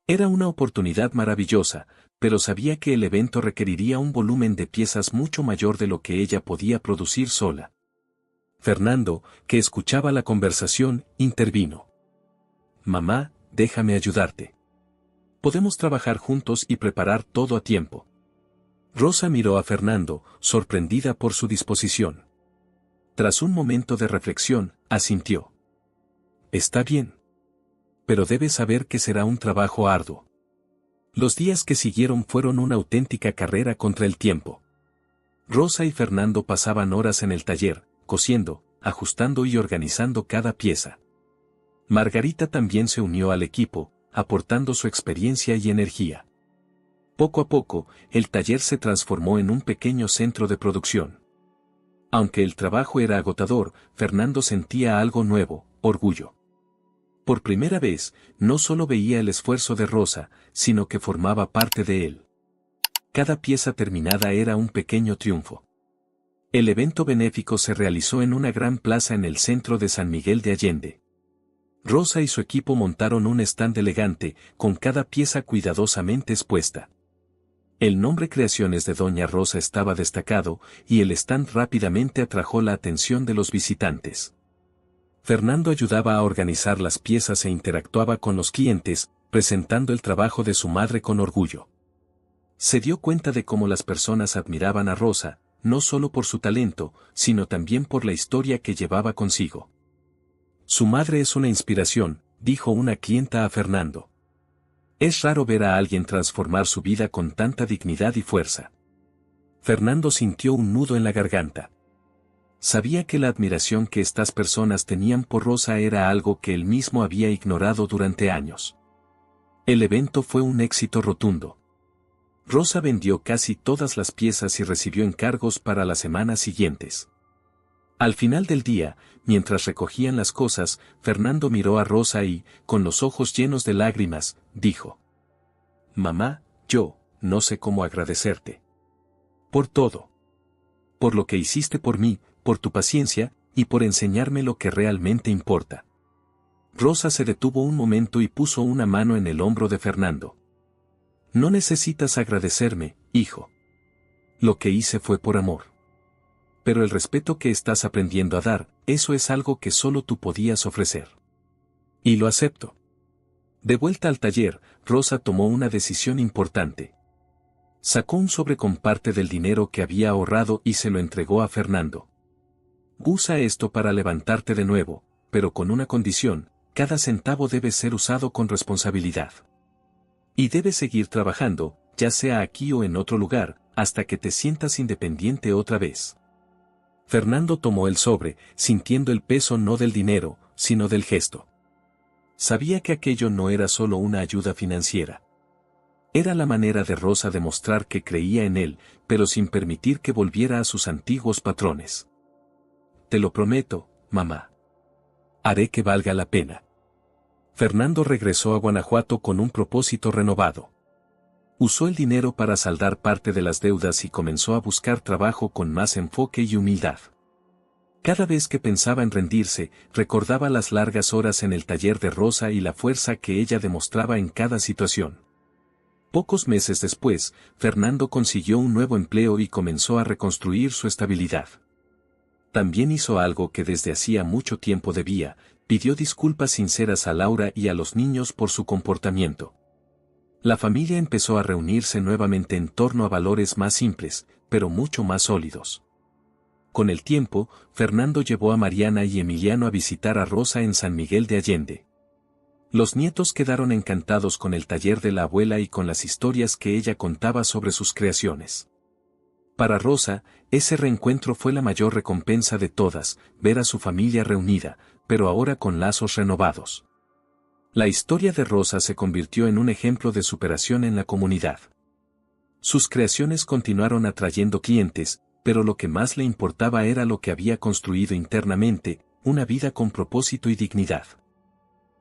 Era una oportunidad maravillosa, pero sabía que el evento requeriría un volumen de piezas mucho mayor de lo que ella podía producir sola. Fernando, que escuchaba la conversación, intervino. Mamá, déjame ayudarte. Podemos trabajar juntos y preparar todo a tiempo. Rosa miró a Fernando, sorprendida por su disposición. Tras un momento de reflexión, asintió. Está bien. Pero debes saber que será un trabajo arduo. Los días que siguieron fueron una auténtica carrera contra el tiempo. Rosa y Fernando pasaban horas en el taller, cosiendo, ajustando y organizando cada pieza. Margarita también se unió al equipo, aportando su experiencia y energía. Poco a poco, el taller se transformó en un pequeño centro de producción. Aunque el trabajo era agotador, Fernando sentía algo nuevo, orgullo. Por primera vez, no solo veía el esfuerzo de Rosa, sino que formaba parte de él. Cada pieza terminada era un pequeño triunfo. El evento benéfico se realizó en una gran plaza en el centro de San Miguel de Allende. Rosa y su equipo montaron un stand elegante, con cada pieza cuidadosamente expuesta. El nombre Creaciones de Doña Rosa estaba destacado, y el stand rápidamente atrajo la atención de los visitantes. Fernando ayudaba a organizar las piezas e interactuaba con los clientes, presentando el trabajo de su madre con orgullo. Se dio cuenta de cómo las personas admiraban a Rosa, no solo por su talento, sino también por la historia que llevaba consigo. Su madre es una inspiración, dijo una clienta a Fernando. Es raro ver a alguien transformar su vida con tanta dignidad y fuerza. Fernando sintió un nudo en la garganta. Sabía que la admiración que estas personas tenían por Rosa era algo que él mismo había ignorado durante años. El evento fue un éxito rotundo. Rosa vendió casi todas las piezas y recibió encargos para las semanas siguientes. Al final del día, mientras recogían las cosas, Fernando miró a Rosa y, con los ojos llenos de lágrimas, dijo: «Mamá, yo no sé cómo agradecerte. Por todo. Por lo que hiciste por mí, por tu paciencia, y por enseñarme lo que realmente importa». Rosa se detuvo un momento y puso una mano en el hombro de Fernando. «No necesitas agradecerme, hijo. Lo que hice fue por amor. Pero el respeto que estás aprendiendo a dar, eso es algo que solo tú podías ofrecer. Y lo acepto». De vuelta al taller, Rosa tomó una decisión importante. Sacó un sobre con parte del dinero que había ahorrado y se lo entregó a Fernando. «Usa esto para levantarte de nuevo, pero con una condición: cada centavo debe ser usado con responsabilidad. Y debes seguir trabajando, ya sea aquí o en otro lugar, hasta que te sientas independiente otra vez». Fernando tomó el sobre, sintiendo el peso no del dinero, sino del gesto. Sabía que aquello no era solo una ayuda financiera. Era la manera de Rosa de mostrar que creía en él, pero sin permitir que volviera a sus antiguos patrones. «Te lo prometo, mamá. Haré que valga la pena». Fernando regresó a Guanajuato con un propósito renovado. Usó el dinero para saldar parte de las deudas y comenzó a buscar trabajo con más enfoque y humildad. Cada vez que pensaba en rendirse, recordaba las largas horas en el taller de Rosa y la fuerza que ella demostraba en cada situación. Pocos meses después, Fernando consiguió un nuevo empleo y comenzó a reconstruir su estabilidad. También hizo algo que desde hacía mucho tiempo debía: pidió disculpas sinceras a Laura y a los niños por su comportamiento. La familia empezó a reunirse nuevamente en torno a valores más simples, pero mucho más sólidos. Con el tiempo, Fernando llevó a Mariana y Emiliano a visitar a Rosa en San Miguel de Allende. Los nietos quedaron encantados con el taller de la abuela y con las historias que ella contaba sobre sus creaciones. Para Rosa, ese reencuentro fue la mayor recompensa de todas: ver a su familia reunida, pero ahora con lazos renovados. La historia de Rosa se convirtió en un ejemplo de superación en la comunidad. Sus creaciones continuaron atrayendo clientes, pero lo que más le importaba era lo que había construido internamente: una vida con propósito y dignidad.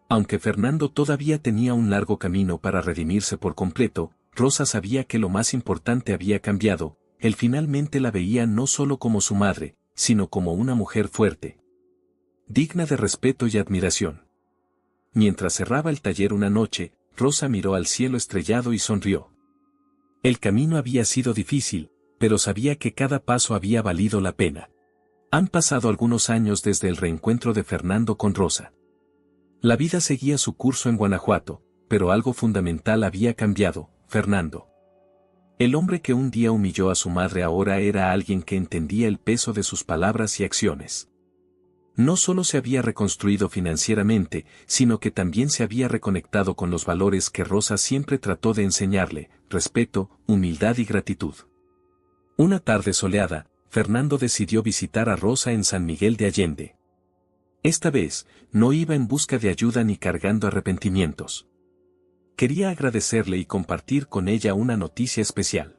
Aunque Fernando todavía tenía un largo camino para redimirse por completo, Rosa sabía que lo más importante había cambiado: él finalmente la veía no solo como su madre, sino como una mujer fuerte, digna de respeto y admiración. Mientras cerraba el taller una noche, Rosa miró al cielo estrellado y sonrió. El camino había sido difícil, pero sabía que cada paso había valido la pena. Han pasado algunos años desde el reencuentro de Fernando con Rosa. La vida seguía su curso en Guanajuato, pero algo fundamental había cambiado: Fernando. El hombre que un día humilló a su madre ahora era alguien que entendía el peso de sus palabras y acciones. No solo se había reconstruido financieramente, sino que también se había reconectado con los valores que Rosa siempre trató de enseñarle: respeto, humildad y gratitud. Una tarde soleada, Fernando decidió visitar a Rosa en San Miguel de Allende. Esta vez, no iba en busca de ayuda ni cargando arrepentimientos. Quería agradecerle y compartir con ella una noticia especial.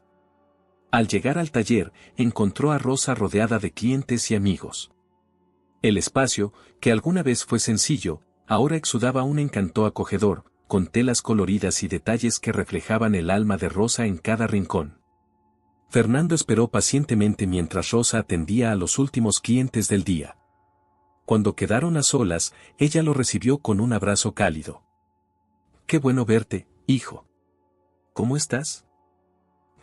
Al llegar al taller, encontró a Rosa rodeada de clientes y amigos. El espacio, que alguna vez fue sencillo, ahora exudaba un encanto acogedor, con telas coloridas y detalles que reflejaban el alma de Rosa en cada rincón. Fernando esperó pacientemente mientras Rosa atendía a los últimos clientes del día. Cuando quedaron a solas, ella lo recibió con un abrazo cálido. «Qué bueno verte, hijo. ¿Cómo estás?»,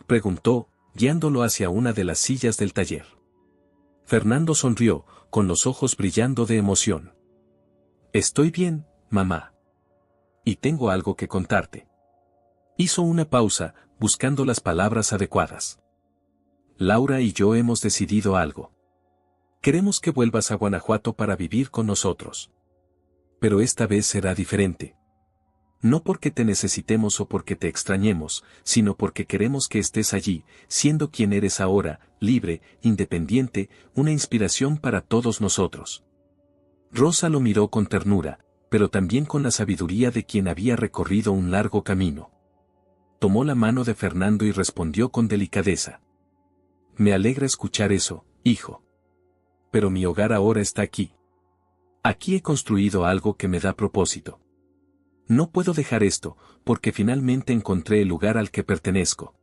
preguntó, guiándolo hacia una de las sillas del taller. Fernando sonrió, con los ojos brillando de emoción. «Estoy bien, mamá. Y tengo algo que contarte». Hizo una pausa, buscando las palabras adecuadas. «Laura y yo hemos decidido algo. Queremos que vuelvas a Guanajuato para vivir con nosotros. Pero esta vez será diferente. No porque te necesitemos o porque te extrañemos, sino porque queremos que estés allí, siendo quien eres ahora, libre, independiente, una inspiración para todos nosotros». Rosa lo miró con ternura, pero también con la sabiduría de quien había recorrido un largo camino. Tomó la mano de Fernando y respondió con delicadeza. «Me alegra escuchar eso, hijo. Pero mi hogar ahora está aquí. Aquí he construido algo que me da propósito. No puedo dejar esto, porque finalmente encontré el lugar al que pertenezco».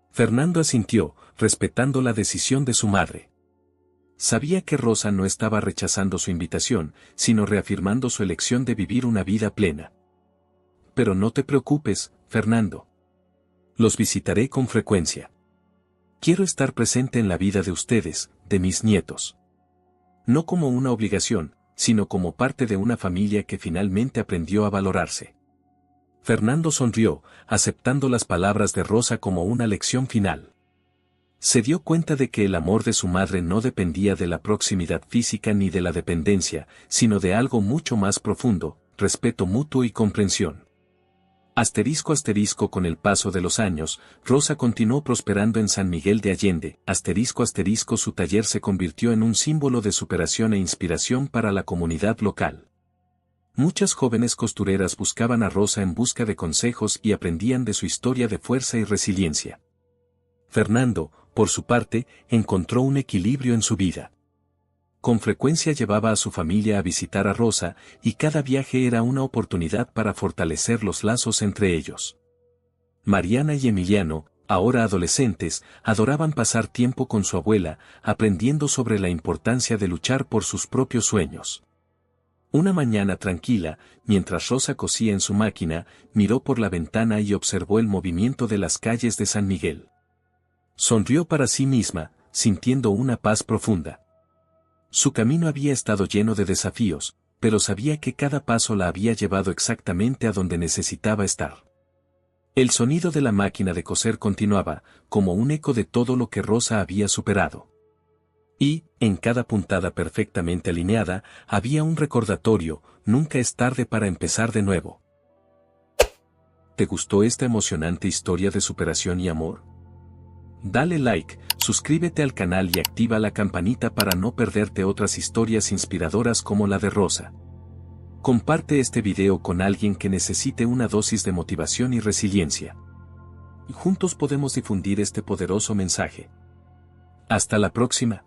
Fernando asintió, respetando la decisión de su madre. Sabía que Rosa no estaba rechazando su invitación, sino reafirmando su elección de vivir una vida plena. «Pero no te preocupes, Fernando. Los visitaré con frecuencia. Quiero estar presente en la vida de ustedes, de mis nietos. No como una obligación, sino como parte de una familia que finalmente aprendió a valorarse». Fernando sonrió, aceptando las palabras de Rosa como una lección final. Se dio cuenta de que el amor de su madre no dependía de la proximidad física ni de la dependencia, sino de algo mucho más profundo, respeto mutuo y comprensión. Asterisco asterisco con el paso de los años, Rosa continuó prosperando en San Miguel de Allende, asterisco asterisco su taller se convirtió en un símbolo de superación e inspiración para la comunidad local. Muchas jóvenes costureras buscaban a Rosa en busca de consejos y aprendían de su historia de fuerza y resiliencia. Fernando, por su parte, encontró un equilibrio en su vida. Con frecuencia llevaba a su familia a visitar a Rosa, y cada viaje era una oportunidad para fortalecer los lazos entre ellos. Mariana y Emiliano, ahora adolescentes, adoraban pasar tiempo con su abuela, aprendiendo sobre la importancia de luchar por sus propios sueños. Una mañana tranquila, mientras Rosa cosía en su máquina, miró por la ventana y observó el movimiento de las calles de San Miguel. Sonrió para sí misma, sintiendo una paz profunda. Su camino había estado lleno de desafíos, pero sabía que cada paso la había llevado exactamente a donde necesitaba estar. El sonido de la máquina de coser continuaba, como un eco de todo lo que Rosa había superado. Y, en cada puntada perfectamente alineada, había un recordatorio: nunca es tarde para empezar de nuevo. ¿Te gustó esta emocionante historia de superación y amor? Dale like, suscríbete al canal y activa la campanita para no perderte otras historias inspiradoras como la de Rosa. Comparte este video con alguien que necesite una dosis de motivación y resiliencia. Juntos podemos difundir este poderoso mensaje. Hasta la próxima.